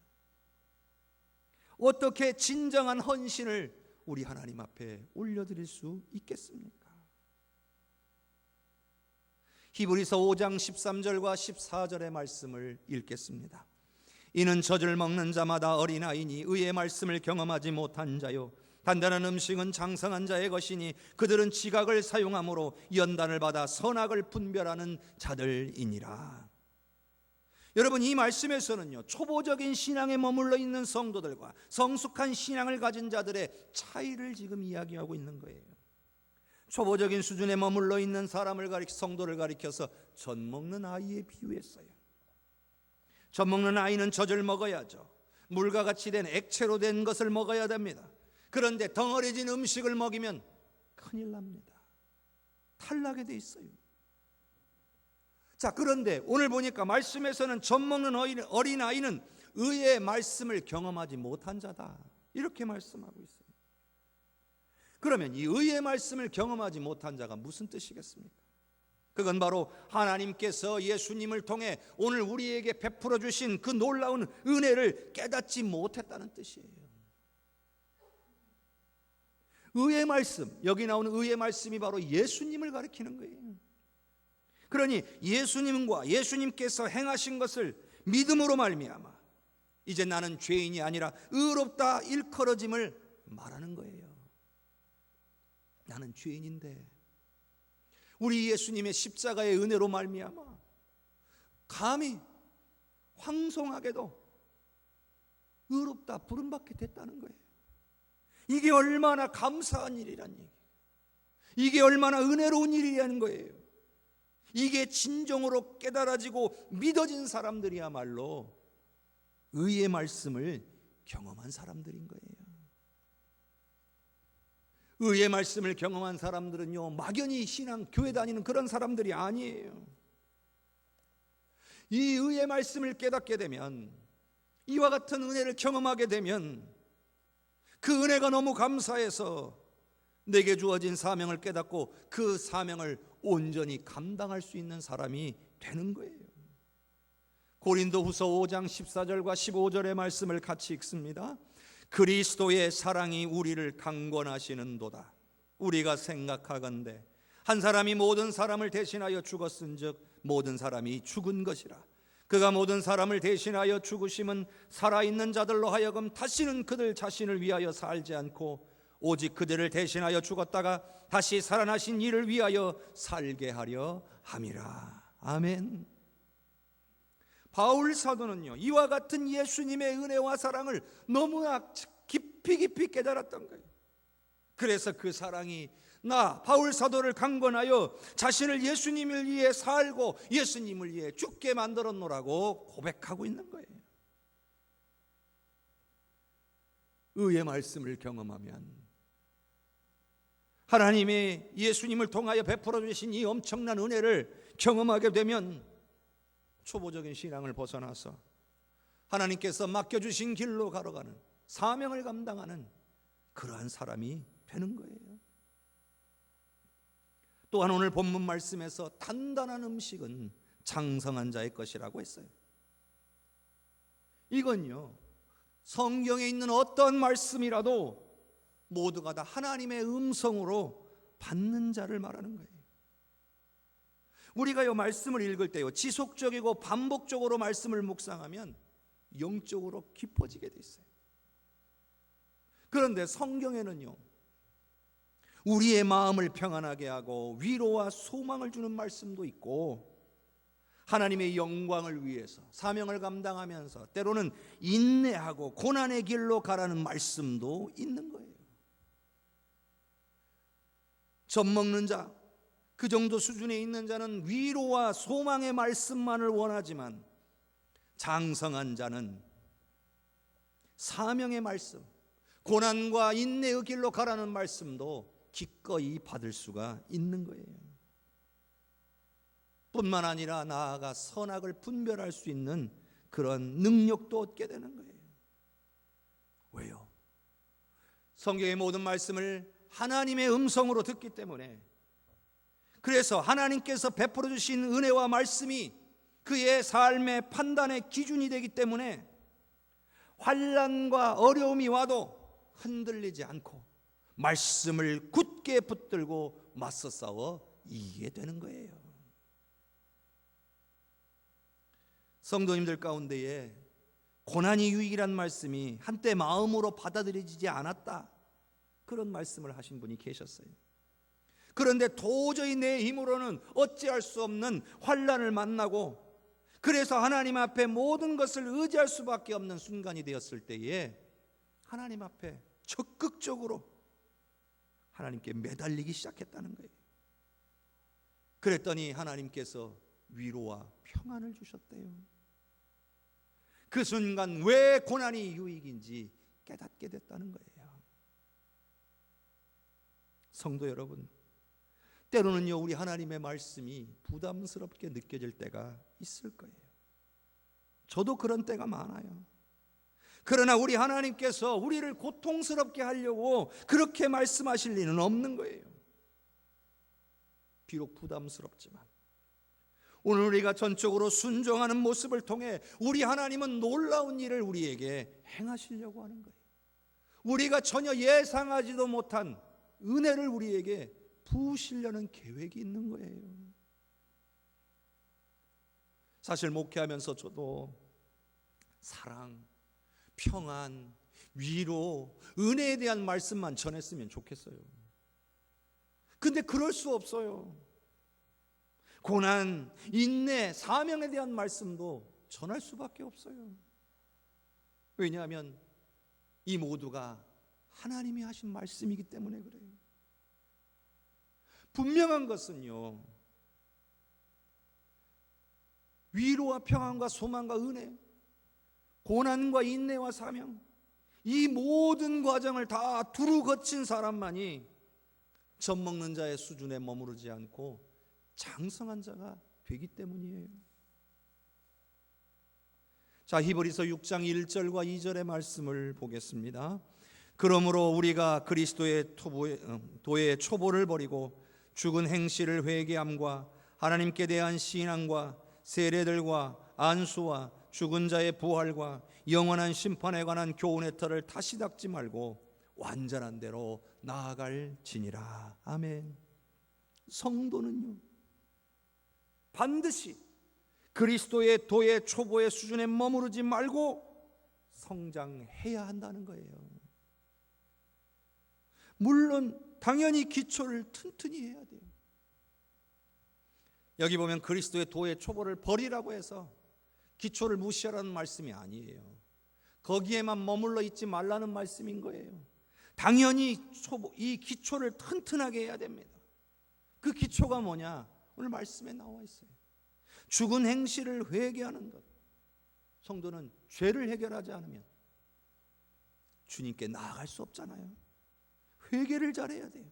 어떻게 진정한 헌신을 우리 하나님 앞에 올려드릴 수 있겠습니까? 히브리서 5장 13절과 14절의 말씀을 읽겠습니다. 이는 젖을 먹는 자마다 어린아이니 의의 말씀을 경험하지 못한 자요 단단한 음식은 장성한 자의 것이니 그들은 지각을 사용함으로 연단을 받아 선악을 분별하는 자들이니라. 여러분, 이 말씀에서는요, 초보적인 신앙에 머물러 있는 성도들과 성숙한 신앙을 가진 자들의 차이를 지금 이야기하고 있는 거예요. 초보적인 수준에 머물러 있는 성도를 가리켜서 젖 먹는 아이에 비유했어요. 젖 먹는 아이는 젖을 먹어야죠. 물과 같이 된 액체로 된 것을 먹어야 됩니다. 그런데 덩어리진 음식을 먹이면 큰일 납니다. 탈나게 돼 있어요. 자, 그런데 오늘 보니까 말씀에서는 젖 먹는 어린아이는 의의 말씀을 경험하지 못한 자다, 이렇게 말씀하고 있어요. 그러면 이 의의 말씀을 경험하지 못한 자가 무슨 뜻이겠습니까? 그건 바로 하나님께서 예수님을 통해 오늘 우리에게 베풀어 주신 그 놀라운 은혜를 깨닫지 못했다는 뜻이에요. 의의 말씀, 여기 나오는 의의 말씀이 바로 예수님을 가리키는 거예요. 그러니 예수님과 예수님께서 행하신 것을 믿음으로 말미암아 이제 나는 죄인이 아니라 의롭다 일컬어짐을 말하는 거예요. 나는 죄인인데 우리 예수님의 십자가의 은혜로 말미암아 감히 황송하게도 의롭다 부름받게 됐다는 거예요. 이게 얼마나 감사한 일이란 얘기예요. 이게 얼마나 은혜로운 일이라는 거예요. 이게 진정으로 깨달아지고 믿어진 사람들이야말로 의의 말씀을 경험한 사람들인 거예요. 의의 말씀을 경험한 사람들은요, 막연히 교회 다니는 그런 사람들이 아니에요. 이 의의 말씀을 깨닫게 되면, 이와 같은 은혜를 경험하게 되면 그 은혜가 너무 감사해서 내게 주어진 사명을 깨닫고 그 사명을 온전히 감당할 수 있는 사람이 되는 거예요. 고린도후서 5장 14절과 15절의 말씀을 같이 읽습니다. 그리스도의 사랑이 우리를 강권하시는도다. 우리가 생각하건대 한 사람이 모든 사람을 대신하여 죽었은즉 모든 사람이 죽은 것이라. 그가 모든 사람을 대신하여 죽으심은 살아있는 자들로 하여금 다시는 그들 자신을 위하여 살지 않고 오직 그들을 대신하여 죽었다가 다시 살아나신 이를 위하여 살게 하려 함이라. 아멘. 바울 사도는요, 이와 같은 예수님의 은혜와 사랑을 너무나 깊이 깨달았던 거예요. 그래서 그 사랑이 나 바울 사도를 강권하여 자신을 예수님을 위해 살고 예수님을 위해 죽게 만들었노라고 고백하고 있는 거예요. 의의 말씀을 경험하면, 하나님이 예수님을 통하여 베풀어 주신 이 엄청난 은혜를 경험하게 되면 초보적인 신앙을 벗어나서 하나님께서 맡겨주신 길로 걸어가는, 사명을 감당하는 그러한 사람이 되는 거예요. 또한 오늘 본문 말씀에서 단단한 음식은 장성한 자의 것이라고 했어요. 이건요, 성경에 있는 어떤 말씀이라도 모두가 다 하나님의 음성으로 받는 자를 말하는 거예요. 우리가 이 말씀을 읽을 때요, 지속적이고 반복적으로 말씀을 묵상하면 영적으로 깊어지게 돼 있어요. 그런데 성경에는요, 우리의 마음을 평안하게 하고 위로와 소망을 주는 말씀도 있고, 하나님의 영광을 위해서 사명을 감당하면서 때로는 인내하고 고난의 길로 가라는 말씀도 있는 거예요. 젖먹는 자, 그 정도 수준에 있는 자는 위로와 소망의 말씀만을 원하지만, 장성한 자는 사명의 말씀, 고난과 인내의 길로 가라는 말씀도 기꺼이 받을 수가 있는 거예요. 뿐만 아니라 나아가 선악을 분별할 수 있는 그런 능력도 얻게 되는 거예요. 왜요? 성경의 모든 말씀을 하나님의 음성으로 듣기 때문에, 그래서 하나님께서 베풀어 주신 은혜와 말씀이 그의 삶의 판단의 기준이 되기 때문에 환난과 어려움이 와도 흔들리지 않고 말씀을 굳게 붙들고 맞서 싸워 이기게 되는 거예요. 성도님들 가운데에 고난이 유익이란 말씀이 한때 마음으로 받아들여지지 않았다, 그런 말씀을 하신 분이 계셨어요. 그런데 도저히 내 힘으로는 어찌할 수 없는 환난을 만나고, 그래서 하나님 앞에 모든 것을 의지할 수밖에 없는 순간이 되었을 때에 하나님 앞에 적극적으로 하나님께 매달리기 시작했다는 거예요. 그랬더니 하나님께서 위로와 평안을 주셨대요. 그 순간 왜 고난이 유익인지 깨닫게 됐다는 거예요. 성도 여러분, 때로는요, 우리 하나님의 말씀이 부담스럽게 느껴질 때가 있을 거예요. 저도 그런 때가 많아요. 그러나 우리 하나님께서 우리를 고통스럽게 하려고 그렇게 말씀하실 리는 없는 거예요. 비록 부담스럽지만 오늘 우리가 전적으로 순종하는 모습을 통해 우리 하나님은 놀라운 일을 우리에게 행하시려고 하는 거예요. 우리가 전혀 예상하지도 못한 은혜를 우리에게 부으시려는 계획이 있는 거예요. 사실 목회하면서 저도 사랑, 평안, 위로, 은혜에 대한 말씀만 전했으면 좋겠어요. 근데 그럴 수 없어요. 고난, 인내, 사명에 대한 말씀도 전할 수밖에 없어요. 왜냐하면 이 모두가 하나님이 하신 말씀이기 때문에 그래요. 분명한 것은요, 위로와 평안과 소망과 은혜, 고난과 인내와 사명, 이 모든 과정을 다 두루 거친 사람만이 젖먹는 자의 수준에 머무르지 않고 장성한 자가 되기 때문이에요. 자, 히브리서 6장 1절과 2절의 말씀을 보겠습니다. 그러므로 우리가 그리스도의 도의 초보를 버리고 죽은 행실을 회개함과 하나님께 대한 신앙과 세례들과 안수와 죽은 자의 부활과 영원한 심판에 관한 교훈의 터를 다시 닦지 말고 완전한 대로 나아갈지니라. 아멘. 성도는요, 반드시 그리스도의 도의 초보의 수준에 머무르지 말고 성장해야 한다는 거예요. 물론 당연히 기초를 튼튼히 해야 돼요. 여기 보면 그리스도의 도의 초보를 버리라고 해서 기초를 무시하라는 말씀이 아니에요. 거기에만 머물러 있지 말라는 말씀인 거예요. 당연히 이 기초를 튼튼하게 해야 됩니다. 그 기초가 뭐냐? 오늘 말씀에 나와 있어요. 죽은 행실을 회개하는 것. 성도는 죄를 해결하지 않으면 주님께 나아갈 수 없잖아요. 회개를 잘해야 돼요.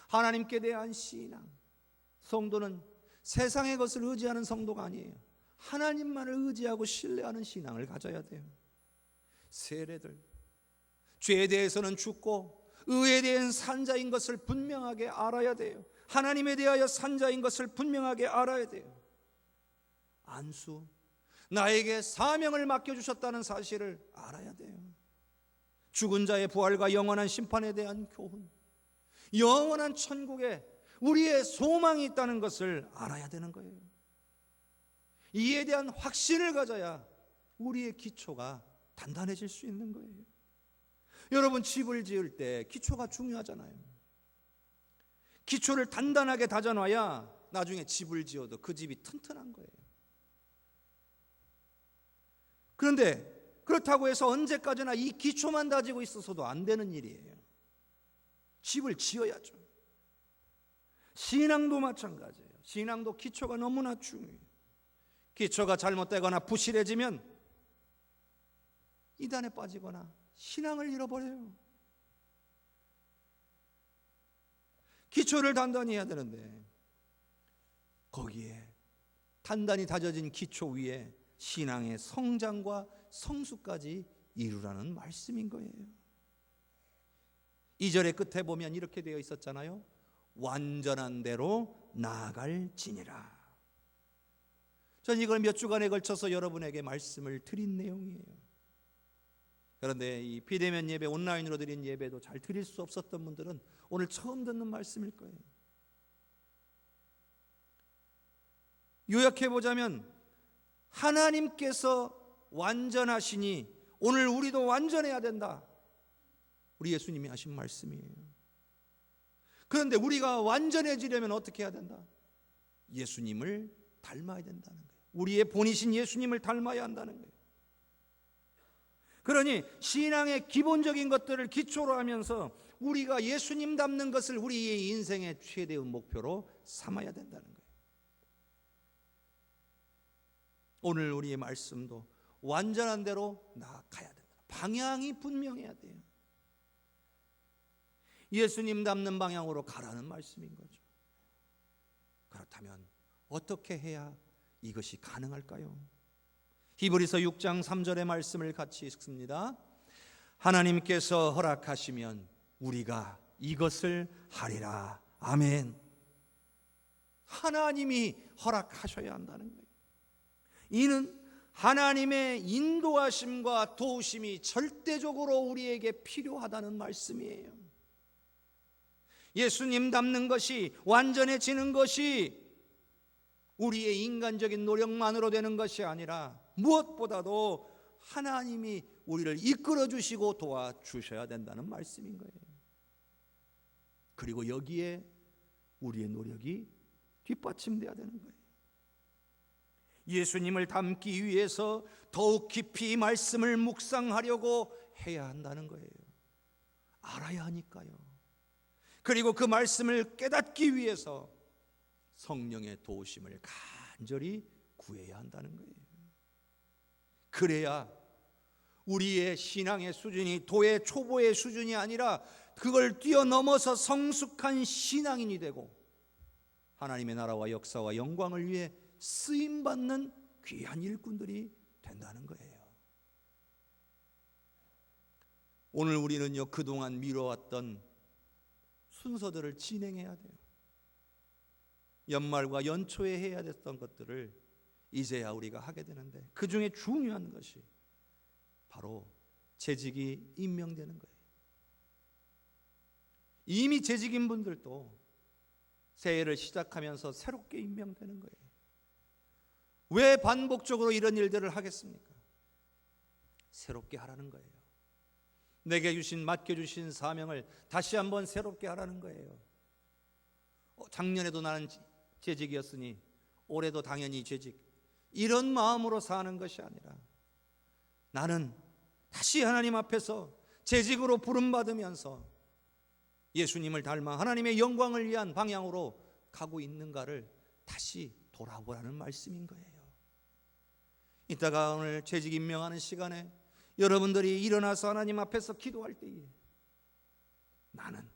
하나님께 대한 신앙. 성도는 세상의 것을 의지하는 성도가 아니에요. 하나님만을 의지하고 신뢰하는 신앙을 가져야 돼요. 세례들, 죄에 대해서는 죽고 의에 대한 산자인 것을 분명하게 알아야 돼요. 하나님에 대하여 산자인 것을 분명하게 알아야 돼요. 안수, 나에게 사명을 맡겨주셨다는 사실을 알아야 돼요. 죽은 자의 부활과 영원한 심판에 대한 교훈, 영원한 천국에 우리의 소망이 있다는 것을 알아야 되는 거예요. 이에 대한 확신을 가져야 우리의 기초가 단단해질 수 있는 거예요. 여러분, 집을 지을 때 기초가 중요하잖아요. 기초를 단단하게 다져놔야 나중에 집을 지어도 그 집이 튼튼한 거예요. 그런데 그렇다고 해서 언제까지나 이 기초만 다지고 있어서도 안 되는 일이에요. 집을 지어야죠. 신앙도 마찬가지예요. 신앙도 기초가 너무나 중요해요. 기초가 잘못되거나 부실해지면 이단에 빠지거나 신앙을 잃어버려요. 기초를 단단히 해야 되는데 거기에 단단히 다져진 기초 위에 신앙의 성장과 성수까지 이루라는 말씀인 거예요. 2절의 끝에 보면 이렇게 되어 있었잖아요. 완전한 대로 나아갈지니라. 전 이걸 몇 주간에 걸쳐서 여러분에게 말씀을 드린 내용이에요. 그런데 이 비대면 예배, 온라인으로 드린 예배도 잘 드릴 수 없었던 분들은 오늘 처음 듣는 말씀일 거예요. 요약해보자면 하나님께서 완전하시니 오늘 우리도 완전해야 된다. 우리 예수님이 하신 말씀이에요. 그런데 우리가 완전해지려면 어떻게 해야 된다? 예수님을 닮아야 된다는 거예요. 우리의 본이신 예수님을 닮아야 한다는 거예요. 그러니 신앙의 기본적인 것들을 기초로 하면서 우리가 예수님 닮는 것을 우리의 인생의 최대의 목표로 삼아야 된다는 거예요. 오늘 우리의 말씀도 완전한 대로 나아가야 된다. 방향이 분명해야 돼요. 예수님 닮는 방향으로 가라는 말씀인 거죠. 그렇다면 어떻게 해야 이것이 가능할까요? 히브리서 6장 3절의 말씀을 같이 읽습니다. 하나님께서 허락하시면 우리가 이것을 하리라. 아멘. 하나님이 허락하셔야 한다는 거예요. 이는 하나님의 인도하심과 도우심이 절대적으로 우리에게 필요하다는 말씀이에요. 예수님 닮는 것이, 완전해지는 것이 우리의 인간적인 노력만으로 되는 것이 아니라 무엇보다도 하나님이 우리를 이끌어 주시고 도와주셔야 된다는 말씀인 거예요. 그리고 여기에 우리의 노력이 뒷받침돼야 되는 거예요. 예수님을 닮기 위해서 더욱 깊이 말씀을 묵상하려고 해야 한다는 거예요. 알아야 하니까요. 그리고 그 말씀을 깨닫기 위해서 성령의 도우심을 간절히 구해야 한다는 거예요. 그래야 우리의 신앙의 수준이 도의 초보의 수준이 아니라 그걸 뛰어넘어서 성숙한 신앙인이 되고 하나님의 나라와 역사와 영광을 위해 쓰임받는 귀한 일꾼들이 된다는 거예요. 오늘 우리는요, 그동안 미뤄왔던 순서들을 진행해야 돼요. 연말과 연초에 해야 됐던 것들을 이제야 우리가 하게 되는데 그 중에 중요한 것이 바로 재직이 임명되는 거예요. 이미 재직인 분들도 새해를 시작하면서 새롭게 임명되는 거예요. 왜 반복적으로 이런 일들을 하겠습니까? 새롭게 하라는 거예요. 내게 주신, 맡겨주신 사명을 다시 한번 새롭게 하라는 거예요. 작년에도 나는 재직이었으니 올해도 당연히 재직, 이런 마음으로 사는 것이 아니라 나는 다시 하나님 앞에서 재직으로 부름받으면서 예수님을 닮아 하나님의 영광을 위한 방향으로 가고 있는가를 다시 돌아보라는 말씀인 거예요. 이따가 오늘 재직 임명하는 시간에 여러분들이 일어나서 하나님 앞에서 기도할 때에 나는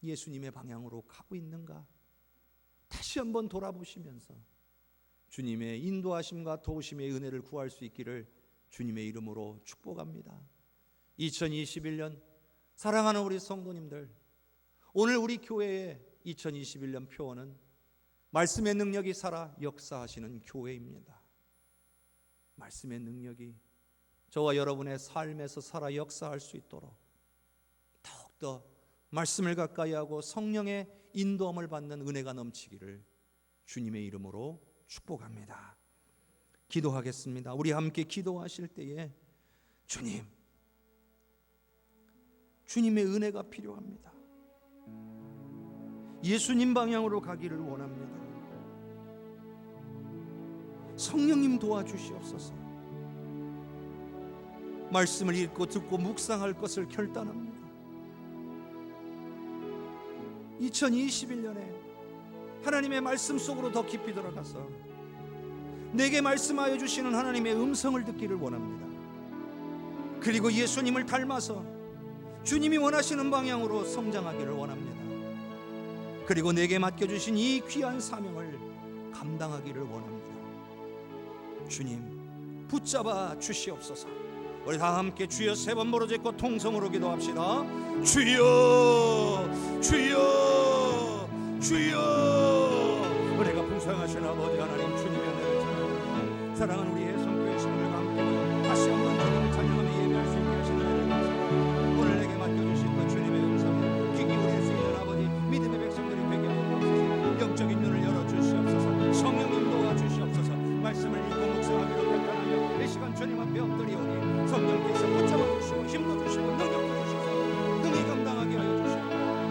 예수님의 방향으로 가고 있는가 다시 한번 돌아보시면서 주님의 인도하심과 도우심의 은혜를 구할 수 있기를 주님의 이름으로 축복합니다. 2021년 사랑하는 우리 성도님들, 오늘 우리 교회의 2021년 표어는 말씀의 능력이 살아 역사하시는 교회입니다. 말씀의 능력이 저와 여러분의 삶에서 살아 역사할 수 있도록 더욱더 말씀을 가까이 하고 성령의 인도함을 받는 은혜가 넘치기를 주님의 이름으로 축복합니다. 기도하겠습니다. 우리 함께 기도하실 때에 주님의 은혜가 필요합니다. 예수님 방향으로 가기를 원합니다. 성령님 도와주시옵소서. 말씀을 읽고 듣고 묵상할 것을 결단합니다. 2021년에 하나님의 말씀 속으로 더 깊이 들어가서 내게 말씀하여 주시는 하나님의 음성을 듣기를 원합니다. 그리고 예수님을 닮아서 주님이 원하시는 방향으로 성장하기를 원합니다. 그리고 내게 맡겨주신 이 귀한 사명을 감당하기를 원합니다. 주님 붙잡아 주시옵소서. 우리 다 함께 주여 3번 부르짖고 통성으로 기도합시다. 주여 주여 주여. 은혜가 풍성하신 아버지 하나님, 주님의 은혜를 찬양합니다. 사랑하는 우리 해성교회 신부들과 함께 다시 한번 주님을 찬양하며 예배할 수 있게 하시는 은혜를 감사합니다. 오늘 내게 맡겨주신 그 주님의 음성에 귀 기울일 수 있는 아버지, 믿음의 백성들이 되게 하옵소서. 영적인 눈을 열어주시옵소서. 성령님 도와주시옵소서. 말씀을 읽고 묵상하기로 결단하며 이 시간 주님 앞에 엎드리오니 성령께서 붙잡아 주시고 힘도 주시고 능력도 주시고 능히 감당하게 하여 주시고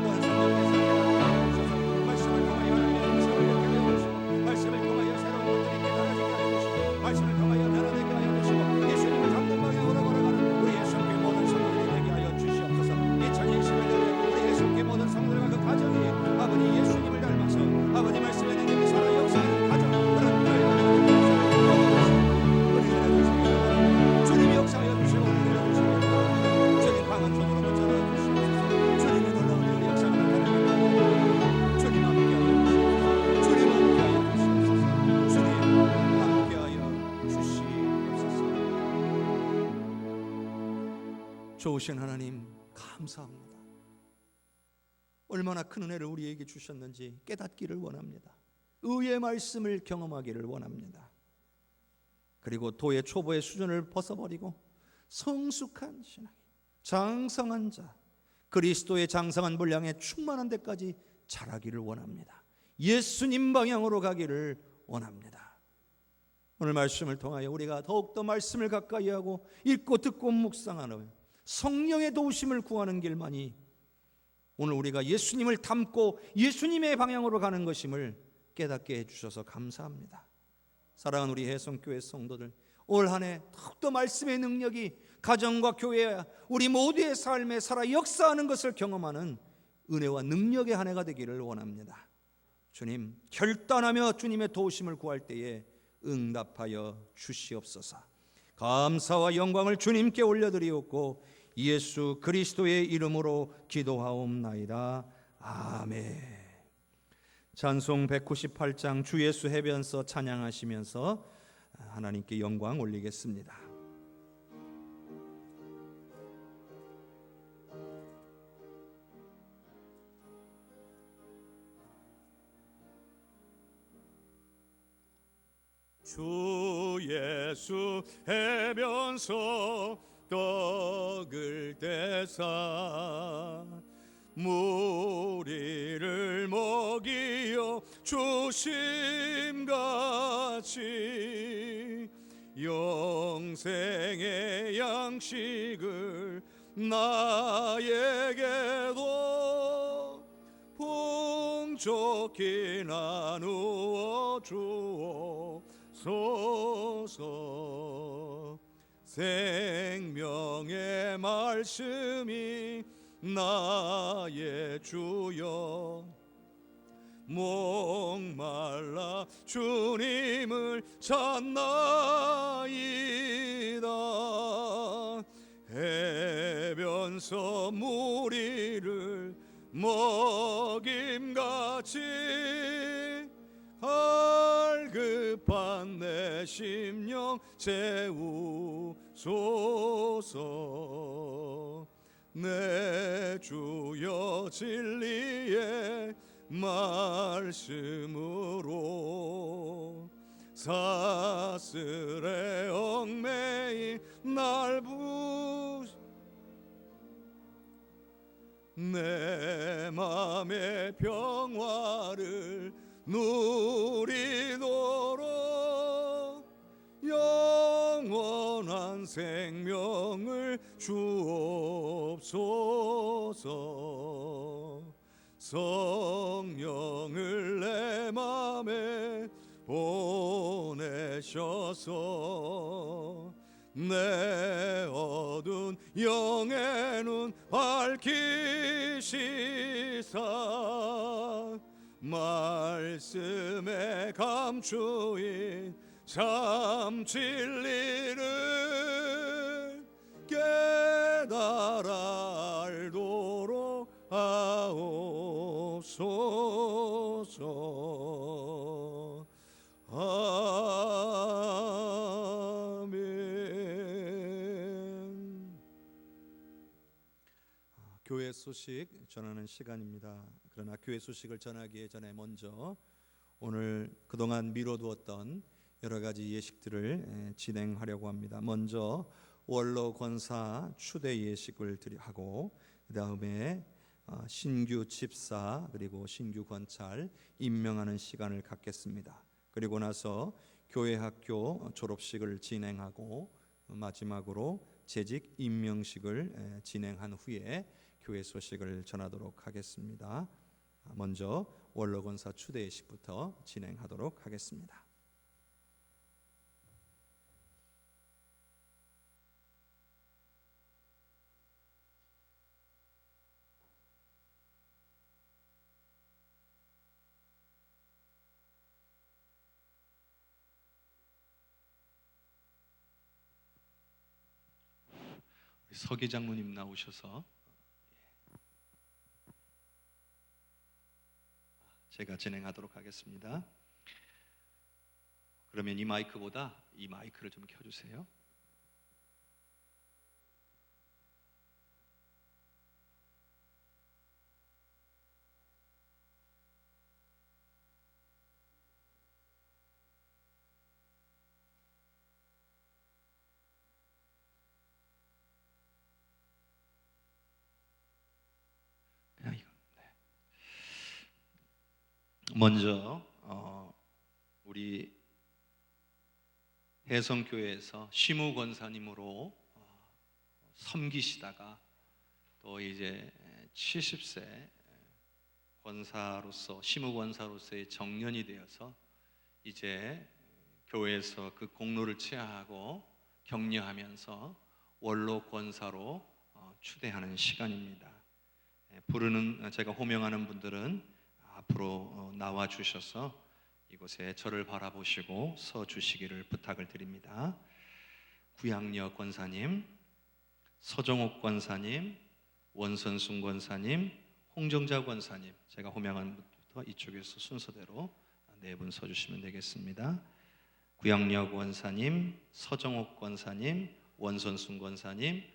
또한 성령께서 말씀을 통하여 하나님의 음성을 듣게 하여 주시고 말씀을 통하여 새로운 것들이 깨달아지게 하여 주시고 말씀을 통하여 변화되게 하여 주시고 예수님을 닮는 방향으로 걸어가는 우리 예수님의 모든 성도들이 되게 하여 주시옵소서. 2021년에 우리 예수님의 모든 성도들과 그 가정이 아버지 예수님을 닮아서 아버지 말씀의 능력이 살아 역사하는 가정, 그런 주님이 역사하여 주시고 주님 강한 손으로 붙잡아 주시옵소서. 주님의 놀라운 일을 역사하는 하나님, 주님 함께하여 주시옵소서. 주님 함께하여 주시옵소서. 주님 함께하여 주시옵소서. 좋으신 하나님 감사합니다. 얼마나 큰 은혜를 우리에게 주셨는지 깨닫기를 원합니다. 의의 말씀을 경험하기를 원합니다. 그리고 도의 초보의 수준을 벗어버리고 성숙한 신앙, 장성한 자, 그리스도의 장성한 분량에 충만한 데까지 자라기를 원합니다. 예수님 방향으로 가기를 원합니다. 오늘 말씀을 통하여 우리가 더욱더 말씀을 가까이 하고 읽고 듣고 묵상하는 성령의 도우심을 구하는 길만이 오늘 우리가 예수님을 닮고 예수님의 방향으로 가는 것임을 깨닫게 해주셔서 감사합니다. 사랑하는 우리 해성교회 성도들, 올 한 해 더욱더 말씀의 능력이 가정과 교회, 우리 모두의 삶에 살아 역사하는 것을 경험하는 은혜와 능력의 한 해가 되기를 원합니다. 주님, 결단하며 주님의 도우심을 구할 때에 응답하여 주시옵소서. 감사와 영광을 주님께 올려드리옵고 예수 그리스도의 이름으로 기도하옵나이다. 아멘. 찬송 198장 주 예수 해변서 찬양하시면서 하나님께 영광 올리겠습니다. 주 예수 해변서 떡을 떼사 무리를 먹이어 주심같이 영생의 양식을 나에게도 풍족히 나누어 주옵소서. 생명의 말씀이 나의 주여 목말라 주님을 찾나이다. 해변서 무리를 먹임같이 갈급한 내 심령 채우소서. 내 주여 진리의 말씀으로 사슬에 얽매인 날 내 맘의 평화를 누리도록 영원한 생명을 주옵소서. 성령을 내 맘에 보내셔서 내 어두운 영의 눈 밝히시사 말씀에 감추인 참 진리를 깨달아 알도록 하옵소서. 아멘. 교회 소식 전하는 시간입니다. 그러나 교회 소식을 전하기 전에 먼저 오늘 그동안 미뤄두었던 여러 가지 예식들을 진행하려고 합니다. 먼저 원로 권사 추대 예식을 하고, 그 다음에 신규 집사 그리고 신규 권찰 임명하는 시간을 갖겠습니다. 그리고 나서 교회 학교 졸업식을 진행하고 마지막으로 재직 임명식을 진행한 후에 교회 소식을 전하도록 하겠습니다. 먼저 원로 권사 추대 예식부터 진행하도록 하겠습니다. 서기 장로님 나오셔서 제가 진행하도록 하겠습니다. 그러면 이 마이크보다 이 마이크를 좀 켜주세요. 먼저 우리 해성교회에서 시무 권사님으로 섬기시다가 또 이제 70세 권사로서 시무 권사로서의 정년이 되어서 이제 교회에서 그 공로를 취하하고 격려하면서 원로 권사로 추대하는 시간입니다. 부르는 제가 호명하는 분들은 앞으로 나와 주셔서 이곳에 저를 바라보시고 서 주시기를 부탁을 드립니다. 구양여 권사님, 서정옥 권사님, 원선순 권사님, 홍정자 권사님, 제가 호명한 분부터 이쪽에서 순서대로 네 분 서주시면 되겠습니다. 구양여 권사님, 서정옥 권사님, 원선순 권사님,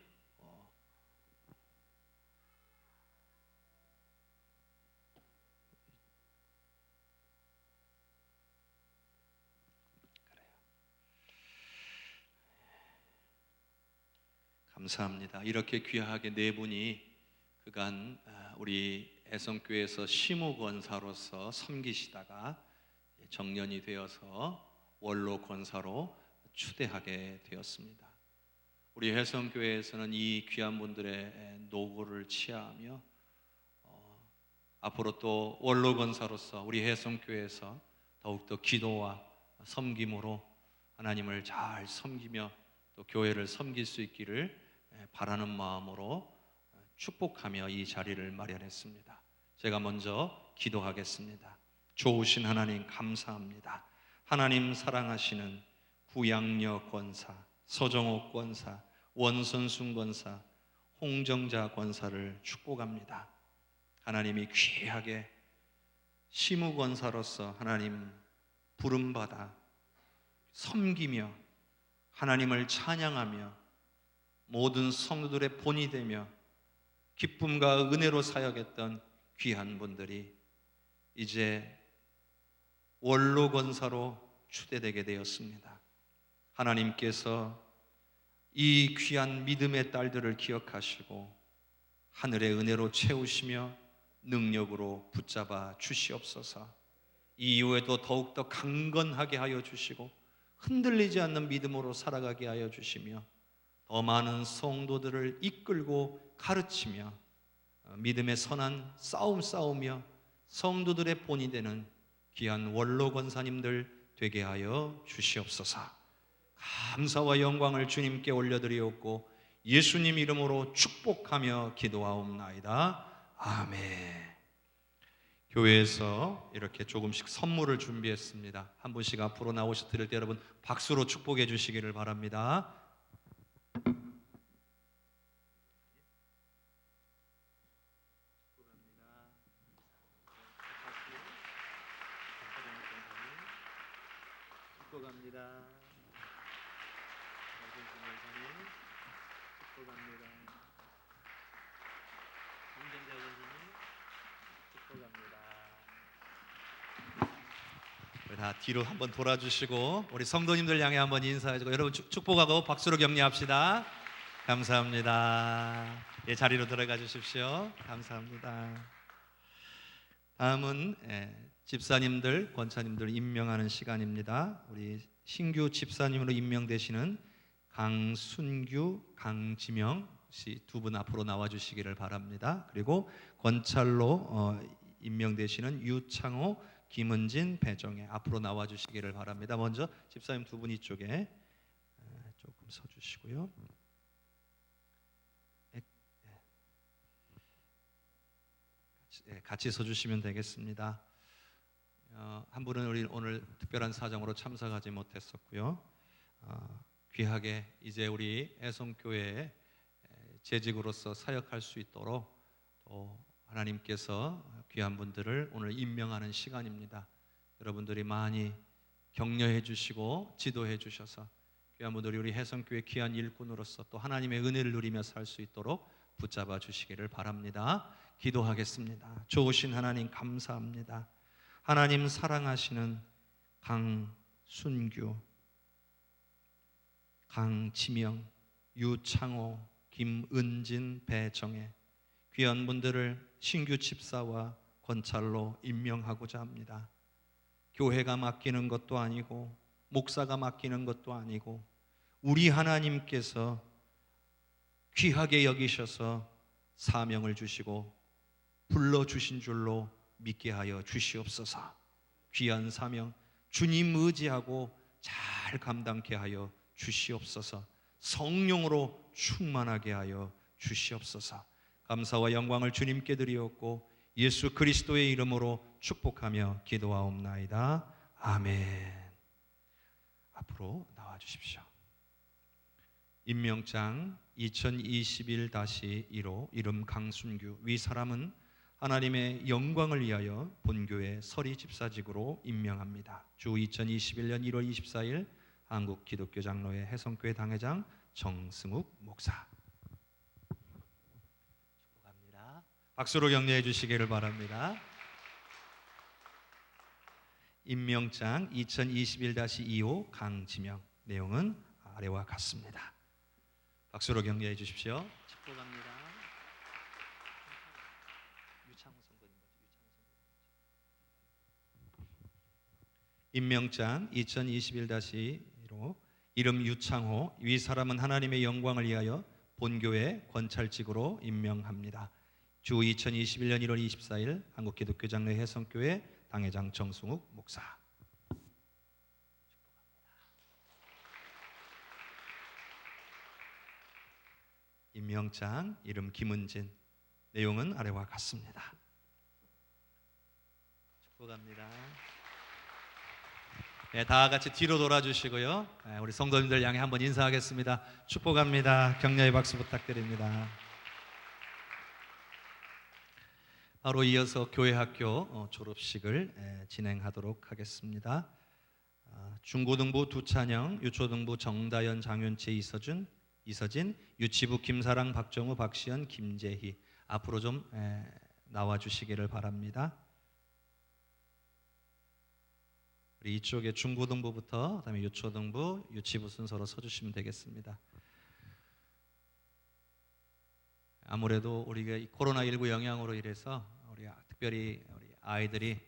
감사합니다. 이렇게 귀하게 네 분이 그간 우리 애성교회에서 시무권사로서 섬기시다가 정년이 되어서 원로 권사로 추대하게 되었습니다. 우리 해성교회에서는 이 귀한 분들의 노고를 치하하며 앞으로 또 원로 권사로서 우리 해성교회에서 더욱더 기도와 섬김으로 하나님을 잘 섬기며 또 교회를 섬길 수 있기를 바라는 마음으로 축복하며 이 자리를 마련했습니다. 제가 먼저 기도하겠습니다. 좋으신 하나님 감사합니다. 하나님 사랑하시는 구양여 권사, 서정옥 권사, 원선순 권사, 홍정자 권사를 축복합니다. 하나님이 귀하게 시무 권사로서 하나님 부름받아 섬기며 하나님을 찬양하며 모든 성도들의 본이 되며 기쁨과 은혜로 사역했던 귀한 분들이 이제 원로 권사로 추대되게 되었습니다. 하나님께서 이 귀한 믿음의 딸들을 기억하시고 하늘의 은혜로 채우시며 능력으로 붙잡아 주시옵소서. 이 이후에도 더욱더 강건하게 하여 주시고 흔들리지 않는 믿음으로 살아가게 하여 주시며 더 많은 성도들을 이끌고 가르치며 믿음의 선한 싸움 싸우며 성도들의 본이 되는 귀한 원로 권사님들 되게 하여 주시옵소서. 감사와 영광을 주님께 올려드리옵고 예수님 이름으로 축복하며 기도하옵나이다. 아멘. 교회에서 이렇게 조금씩 선물을 준비했습니다. 한 분씩 앞으로 나오셔 드릴 때 여러분 박수로 축복해 주시기를 바랍니다. 축복합니다. 축복합니다. 김전자 선생님 축복합니다. 다 뒤로 한번 돌아주시고 우리 성도님들 향해 한번 인사해주고 여러분 축복하고 박수로 격려합시다. 감사합니다. 예, 자리로 들어가 주십시오. 감사합니다. 다음은 집사님들, 권사님들 임명하는 시간입니다. 우리 신규 집사님으로 임명되시는 강순규, 강지명 씨 두 분 앞으로 나와 주시기를 바랍니다. 그리고 권찰로 임명되시는 유창호, 김은진, 배정혜 앞으로 나와 주시기를 바랍니다. 먼저 집사님 두 분 이쪽에 조금 서 주시고요. 같이 서 주시면 되겠습니다. 한 분은 우리 오늘 특별한 사정으로 참석하지 못했었고요. 귀하게 이제 우리 애송교회에 재직으로서 사역할 수 있도록 또 하나님께서 귀한 분들을 오늘 임명하는 시간입니다. 여러분들이 많이 격려해 주시고 지도해 주셔서 귀한 분들이 우리 해성교회 귀한 일꾼으로서 또 하나님의 은혜를 누리며 살 수 있도록 붙잡아 주시기를 바랍니다. 기도하겠습니다. 좋으신 하나님 감사합니다. 하나님 사랑하시는 강순규, 강지명, 유창호, 김은진, 배정혜 귀한 분들을 신규 집사와 권찰로 임명하고자 합니다. 교회가 맡기는 것도 아니고 목사가 맡기는 것도 아니고 우리 하나님께서 귀하게 여기셔서 사명을 주시고 불러주신 줄로 믿게 하여 주시옵소서. 귀한 사명 주님 의지하고 잘 감당케 하여 주시옵소서. 성령으로 충만하게 하여 주시옵소서. 감사와 영광을 주님께 드리옵고 예수 그리스도의 이름으로 축복하며 기도하옵나이다. 아멘. 앞으로 나와 주십시오. 임명장 2021-1호 이름 강순규 위 사람은 하나님의 영광을 위하여 본교회 서리 집사직으로 임명합니다. 주 2021년 1월 24일 한국 기독교 장로회 해성교회 당회장 정승욱 목사. 축복합니다. 박수로 격려해 주시기를 바랍니다. 임명장 2021-2호 강지명 내용은 아래와 같습니다. 박수로 격려해 주십시오. 축복합니다. 임명장 2021-1호 이름 유창호 위 사람은 하나님의 영광을 위하여 본교회 권찰직으로 임명합니다. 주 2021년 1월 24일 한국 기독교 장로회 해성교회 당회장 정승욱 목사. 임명장 이름 김은진 내용은 아래와 같습니다. 축복합니다. 네, 다 같이 뒤로 돌아주시고요. 우리 성도님들 향해 한번 인사하겠습니다. 축복합니다. 격려의 박수 부탁드립니다. 바로 이어서 교회학교 졸업식을 진행하도록 하겠습니다. 중고등부 두찬영, 유초등부 정다연, 장윤채, 이서진, 유치부 김사랑, 박정우, 박시연, 김재희 앞으로 좀 나와 주시기를 바랍니다. 우리 이쪽에 중고등부부터 그다음에 유초등부, 유치부 순서로 서주시면 되겠습니다. 아무래도 우리가 이 코로나19 영향으로 인해서 특별히 우리 아이들이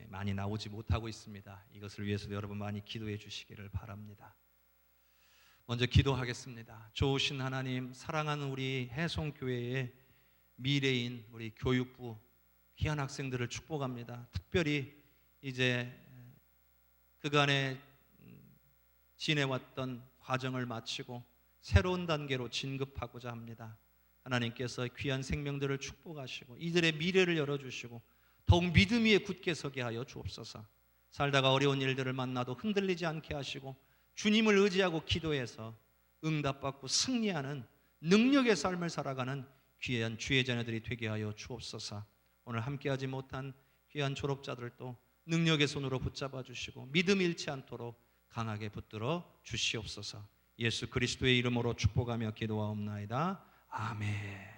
많이 나오지 못하고 있습니다. 이것을 위해서도 여러분 많이 기도해 주시기를 바랍니다. 먼저 기도하겠습니다. 좋으신 하나님, 사랑하는 우리 해송교회의 미래인 우리 교육부 귀한 학생들을 축복합니다. 특별히 이제 그간에 지내왔던 과정을 마치고 새로운 단계로 진급하고자 합니다. 하나님께서 귀한 생명들을 축복하시고 이들의 미래를 열어주시고 더욱 믿음 위에 굳게 서게 하여 주옵소서. 살다가 어려운 일들을 만나도 흔들리지 않게 하시고 주님을 의지하고 기도해서 응답받고 승리하는 능력의 삶을 살아가는 귀한 주의 자녀들이 되게 하여 주옵소서. 오늘 함께하지 못한 귀한 졸업자들도 능력의 손으로 붙잡아 주시고 믿음 잃지 않도록 강하게 붙들어 주시옵소서. 예수 그리스도의 이름으로 축복하며 기도하옵나이다. 아멘.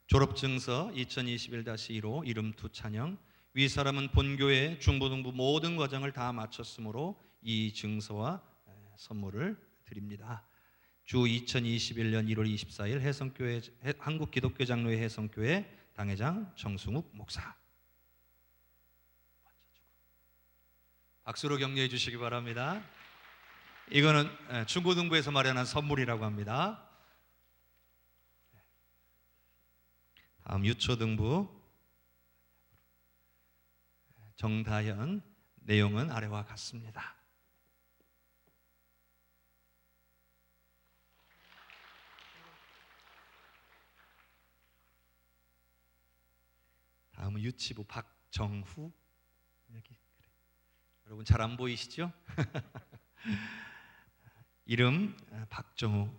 졸업증서 2021-1호 이름 두 찬양. 위 사람은 본교회 중고등부 모든 과정을 다 마쳤으므로 이 증서와 선물을 드립니다. 주 2021년 1월 24일 해성교회 한국기독교장로회 해성교회 당회장 정승욱 목사. 박수로 격려해 주시기 바랍니다. 이거는 중고등부에서 마련한 선물이라고 합니다. 다음 유초등부 정다현. 내용은 아래와 같습니다. 다음은 유치부 박정후. 여기 여러분 잘 안 보이시죠? 이름 박정후.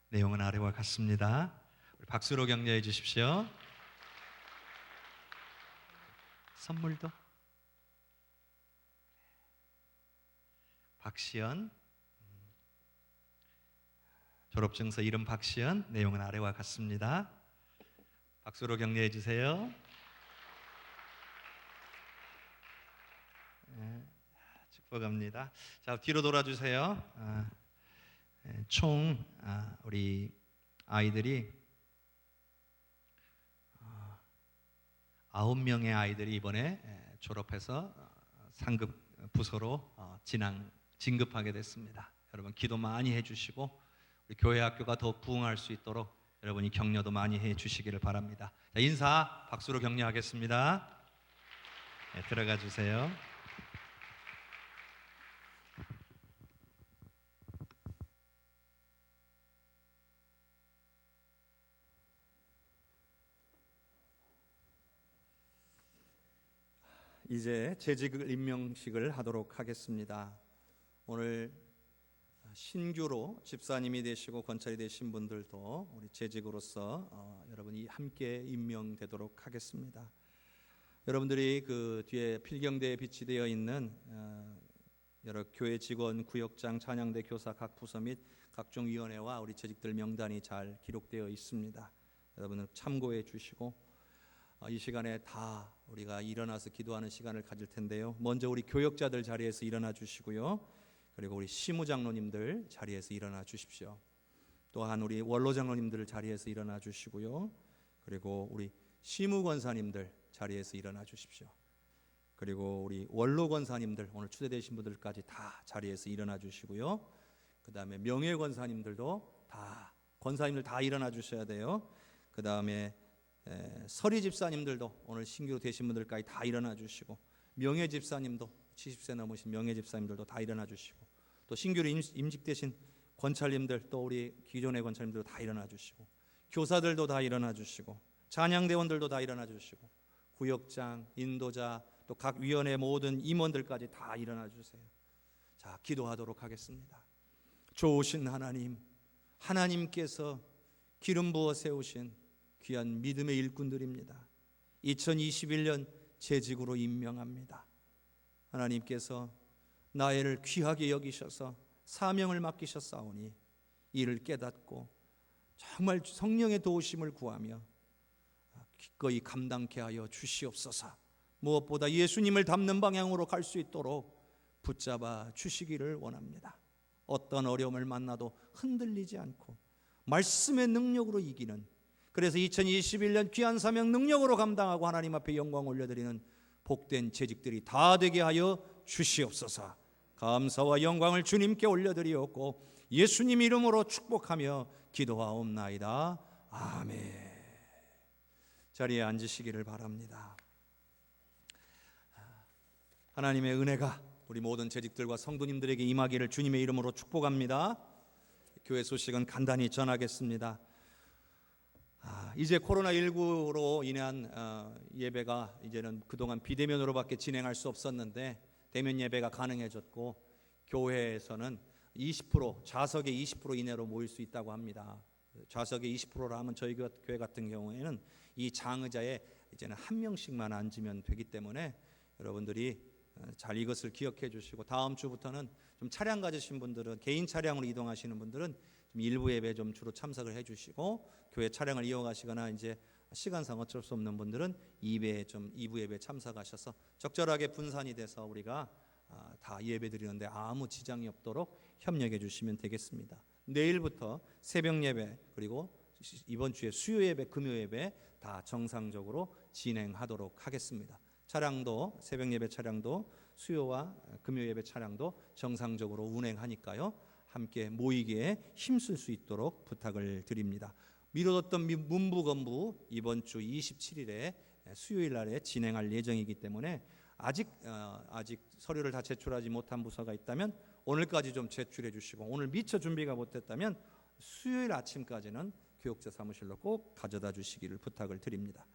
내용은 아래와 같습니다. 박수로 격려해 주십시오. 선물도 박시연. 졸업증서 이름 박시연. 내용은 아래와 같습니다. 박수로 격려해 주세요. 축복합니다. 자, 뒤로 돌아주세요. 총 우리 아이들이 9명의 아이들이 이번에 졸업해서 상급 부서로 진급하게 됐습니다. 여러분 기도 많이 해주시고 우리 교회 학교가 더 부흥할 수 있도록 여러분이 격려도 많이 해주시기를 바랍니다. 자, 인사 박수로 격려하겠습니다. 네, 들어가 주세요. 이제 재직 임명식을 하도록 하겠습니다. 오늘 신규로 집사님이 되시고 권찰이 되신 분들도 우리 재직으로서 여러분이 함께 임명되도록 하겠습니다. 여러분들이 그 뒤에 필경대에 비치되어 있는 여러 교회 직원, 구역장, 찬양대 교사 각 부서 및 각종 위원회와 우리 재직들 명단이 잘 기록되어 있습니다. 여러분은 참고해 주시고 이 시간에 다 우리가 일어나서 기도하는 시간을 가질 텐데요. 먼저 우리 교역자들 자리에서 일어나 주시고요. 그리고 우리 시무장로님들 자리에서 일어나 주십시오. 또한 우리 원로장로님들 자리에서 일어나 주시고요. 그리고 우리 시무권사님들 자리에서 일어나 주십시오. 그리고 우리 원로권사님들 오늘 추대되신 분들까지 다 자리에서 일어나 주시고요. 그 다음에 명예권사님들도 다 권사님들 다 일어나 주셔야 돼요. 그 다음에 서리 집사님들도 오늘 신규로 되신 분들까지 다 일어나 주시고 명예 집사님도 70세 넘으신 명예 집사님들도 다 일어나 주시고 또 신규로 임직되신 권찰님들 또 우리 기존의 권찰님들도 다 일어나 주시고 교사들도 다 일어나 주시고 찬양대원들도 다 일어나 주시고 구역장, 인도자 또 각 위원회 모든 임원들까지 다 일어나 주세요. 자, 기도하도록 하겠습니다. 좋으신 하나님, 하나님께서 기름 부어 세우신 귀한 믿음의 일꾼들입니다. 2021년 재직으로 임명합니다. 하나님께서 나이를 귀하게 여기셔서 사명을 맡기셨사오니 이를 깨닫고 정말 성령의 도우심을 구하며 기꺼이 감당케 하여 주시옵소서. 무엇보다 예수님을 닮는 방향으로 갈 수 있도록 붙잡아 주시기를 원합니다. 어떤 어려움을 만나도 흔들리지 않고 말씀의 능력으로 이기는, 그래서 2021년 귀한 사명 능력으로 감당하고 하나님 앞에 영광 올려드리는 복된 재직들이 다 되게 하여 주시옵소서. 감사와 영광을 주님께 올려드리옵고 예수님 이름으로 축복하며 기도하옵나이다. 아멘. 자리에 앉으시기를 바랍니다. 하나님의 은혜가 우리 모든 재직들과 성도님들에게 임하기를 주님의 이름으로 축복합니다. 교회 소식은 간단히 전하겠습니다. 이제 코로나19로 인한 예배가 이제는 그동안 비대면으로밖에 진행할 수 없었는데 대면 예배가 가능해졌고, 교회에서는 20% 좌석의 20% 이내로 모일 수 있다고 합니다. 좌석의 20%라 하면 저희 교회 같은 경우에는 이 장의자에 이제는 한 명씩만 앉으면 되기 때문에 여러분들이 잘 이것을 기억해 주시고, 다음 주부터는 좀 차량 가지신 분들은, 개인 차량으로 이동하시는 분들은 좀 일부 예배 좀 주로 참석을 해 주시고, 교회 차량을 이용하시거나 이제 시간상 어쩔 수 없는 분들은 2부 예배 참석하셔서 적절하게 분산이 돼서 우리가 다 예배 드리는데 아무 지장이 없도록 협력해 주시면 되겠습니다. 내일부터 새벽 예배, 그리고 이번 주에 수요 예배, 금요 예배 다 정상적으로 진행하도록 하겠습니다. 차량도, 새벽 예배 차량도, 수요와 금요 예배 차량도 정상적으로 운행하니까요, 함께 모이기에 힘쓸 수 있도록 부탁을 드립니다. 미뤄뒀던 문부건부 이번 주 27일에 수요일 날에 진행할 예정이기 때문에 아직 서류를 다 제출하지 못한 부서가 있다면 오늘까지 좀 제출해 주시고, 오늘 미처 준비가 못됐다면 수요일 아침까지는 교육자 사무실로 꼭 가져다 주시기를 부탁을 드립니다.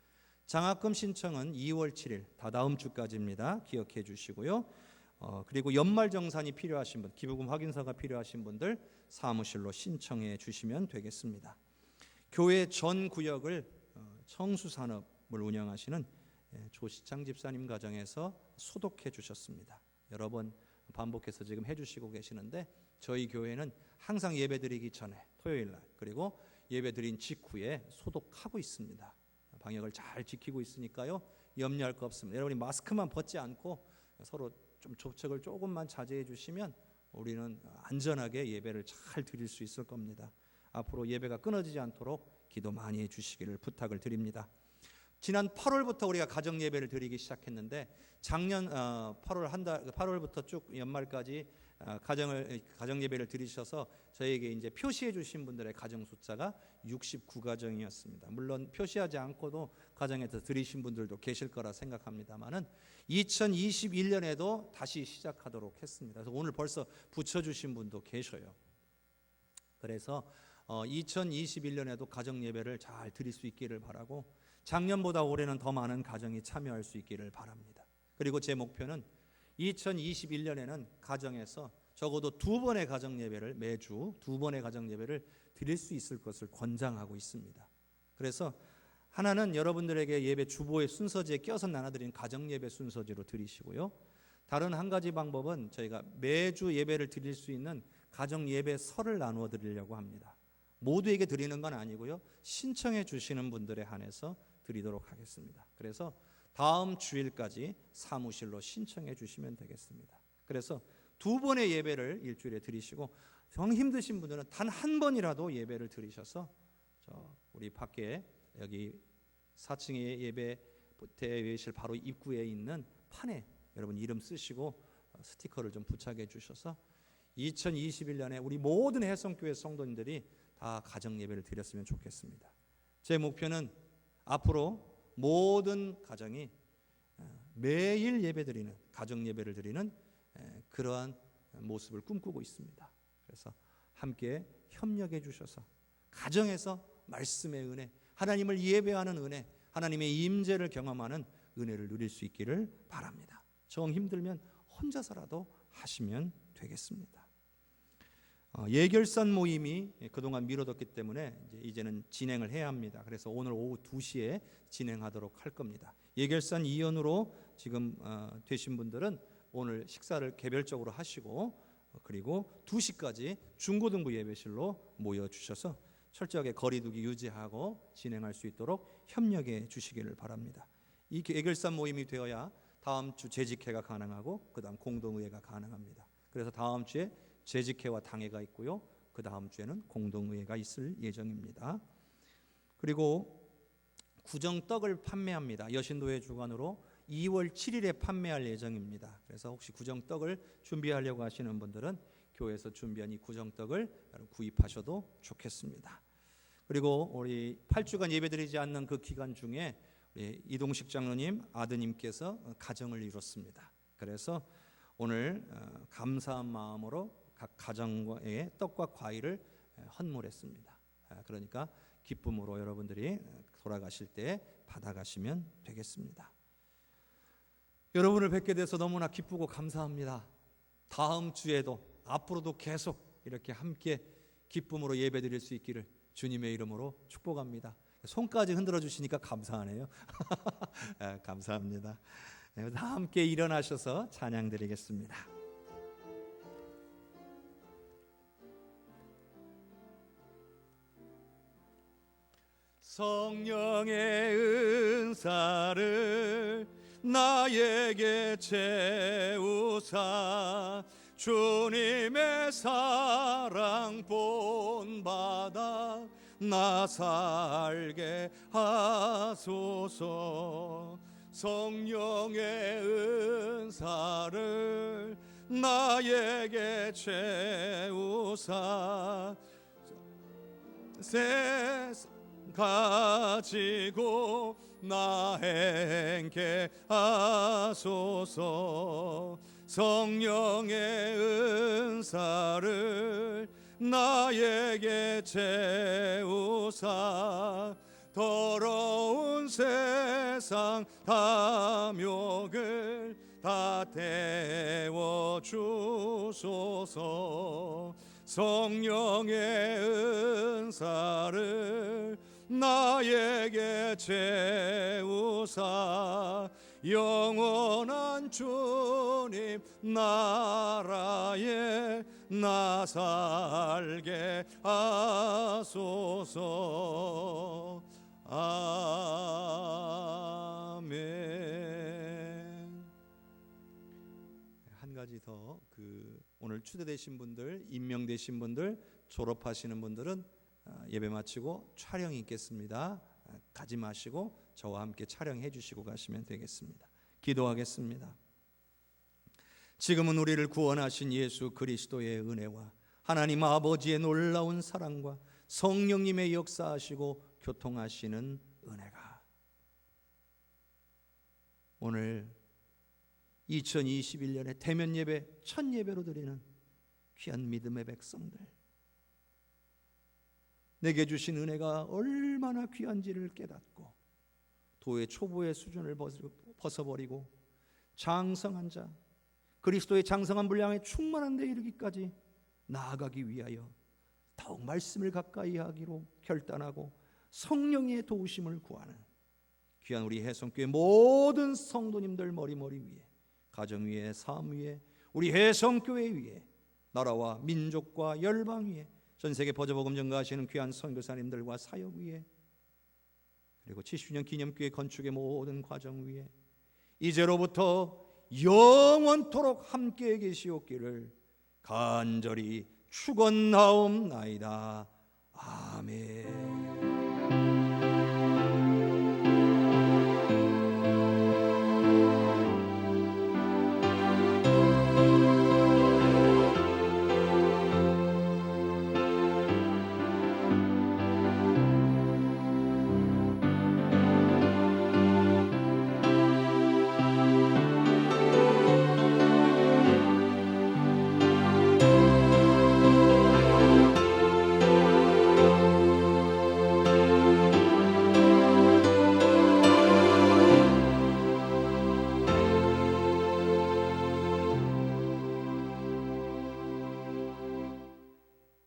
장학금 신청은 2월 7일 다다음 주까지입니다. 기억해 주시고요. 그리고 연말정산이 필요하신 분, 기부금 확인서가 필요하신 분들 사무실로 신청해 주시면 되겠습니다. 교회 전 구역을 청수산업을 운영하시는 조시창 집사님 가정에서 소독해 주셨습니다. 여러 번 반복해서 지금 해주시고 계시는데, 저희 교회는 항상 예배드리기 전에 토요일 날, 그리고 예배드린 직후에 소독하고 있습니다. 방역을 잘 지키고 있으니까요, 염려할 거 없습니다. 여러분이 마스크만 벗지 않고 서로 좀 접촉을 조금만 자제해 주시면 우리는 안전하게 예배를 잘 드릴 수 있을 겁니다. 앞으로 예배가 끊어지지 않도록 기도 많이 해 주시기를 부탁을 드립니다. 지난 8월부터 우리가 가정 예배를 드리기 시작했는데, 작년 8월부터 쭉 연말까지 가정 예배를 드리셔서 저에게 이제 표시해 주신 분들의 가정 숫자가 69가정이었습니다. 물론 표시하지 않고도 가정에서 드리신 분들도 계실 거라 생각합니다만은 2021년에도 다시 시작하도록 했습니다. 그래서 오늘 벌써 붙여 주신 분도 계셔요. 그래서 2021년에도 가정 예배를 잘 드릴 수 있기를 바라고, 작년보다 올해는 더 많은 가정이 참여할 수 있기를 바랍니다. 그리고 제 목표는 2021년에는 가정에서 적어도 2번의 가정 예배를, 매주 2번의 가정 예배를 드릴 수 있을 것을 권장하고 있습니다. 그래서 하나는 여러분들에게 예배 주보의 순서지에 껴서 나눠드린 가정 예배 순서지로 드리시고요. 다른 한 가지 방법은 저희가 매주 예배를 드릴 수 있는 가정 예배설을 나누어 드리려고 합니다. 모두에게 드리는 건 아니고요, 신청해 주시는 분들에 한해서 드리도록 하겠습니다. 그래서 다음 주일까지 사무실로 신청해 주시면 되겠습니다. 그래서 2번의 예배를 일주일에 드리시고, 정 힘드신 분들은 단 한 번이라도 예배를 드리셔서 우리 밖에 여기 4층의 예배 대회실 바로 입구에 있는 판에 여러분 이름 쓰시고 스티커를 좀 부착해 주셔서 2021년에 우리 모든 해성교회 성도님들이 다 가정 예배를 드렸으면 좋겠습니다. 제 목표는 앞으로 모든 가정이 매일 예배드리는, 가정 예배를 드리는 그러한 모습을 꿈꾸고 있습니다. 그래서 함께 협력해 주셔서 가정에서 말씀의 은혜, 하나님을 예배하는 은혜, 하나님의 임재를 경험하는 은혜를 누릴 수 있기를 바랍니다. 정 힘들면 혼자서라도 하시면 되겠습니다. 예결산 모임이 그동안 미뤄뒀기 때문에 이제는 진행을 해야 합니다. 그래서 오늘 오후 2시에 진행하도록 할 겁니다. 예결산 이연으로 지금 되신 분들은 오늘 식사를 개별적으로 하시고, 그리고 2시까지 중고등부 예배실로 모여주셔서 철저하게 거리두기 유지하고 진행할 수 있도록 협력해 주시기를 바랍니다. 이 예결산 모임이 되어야 다음 주 재직회가 가능하고 그 다음 공동의회가 가능합니다. 그래서 다음 주에 재직회와 당회가 있고요. 그 다음 주에는 공동의회가 있을 예정입니다. 그리고 구정떡을 판매합니다. 여신도회 주관으로 2월 7일에 판매할 예정입니다. 그래서 혹시 구정떡을 준비하려고 하시는 분들은 교회에서 준비한 이 구정떡을 구입하셔도 좋겠습니다. 그리고 우리 8주간 예배드리지 않는 그 기간 중에 이동식 장로님 아드님께서 가정을 이뤘습니다. 그래서 오늘 감사한 마음으로 각 가정에 떡과 과일을 헌물했습니다. 그러니까 기쁨으로 여러분들이 돌아가실 때 받아가시면 되겠습니다. 여러분을 뵙게 돼서 너무나 기쁘고 감사합니다. 다음 주에도 앞으로도 계속 이렇게 함께 기쁨으로 예배드릴 수 있기를 주님의 이름으로 축복합니다. 손까지 흔들어 주시니까 감사하네요. 감사합니다. 다 함께 일어나셔서 찬양 드리겠습니다. 성령의 은사를 나에게 채우사 주님의 사랑 본받아 나 살게 하소서. 성령의 은사를 나에게 채우사 세상 가지고 나 행케 하소서. 성령의 은사를 나에게 채우사 더러운 세상 탐욕을 다 태워 주소서. 성령의 은사를 나에게 채우사 영원한 주님 나라에 나 살게 하소서. 아멘. 한 가지 더 오늘 추대되신 분들, 임명되신 분들, 졸업하시는 분들은 예배 마치고 촬영이 있겠습니다. 가지 마시고 저와 함께 촬영해 주시고 가시면 되겠습니다. 기도하겠습니다. 지금은 우리를 구원하신 예수 그리스도의 은혜와 하나님 아버지의 놀라운 사랑과 성령님의 역사하시고 교통하시는 은혜가 오늘 2021년에 대면 예배 첫 예배로 드리는 귀한 믿음의 백성들, 내게 주신 은혜가 얼마나 귀한지를 깨닫고 도의 초보의 수준을 벗어버리고 장성한 자, 그리스도의 장성한 분량에 충만한 데 이르기까지 나아가기 위하여 더욱 말씀을 가까이 하기로 결단하고 성령의 도우심을 구하는 귀한 우리 혜성교회 모든 성도님들 머리 위에, 가정 위에, 삶 위에, 우리 혜성교회 위에, 나라와 민족과 열방 위에, 전세계 버저복음 전가하시는 귀한 선교사님들과 사역 위에, 그리고 70주년 기념교회 건축의 모든 과정 위에 이제로부터 영원토록 함께 계시옵기를 간절히 축원하옵나이다. 아멘.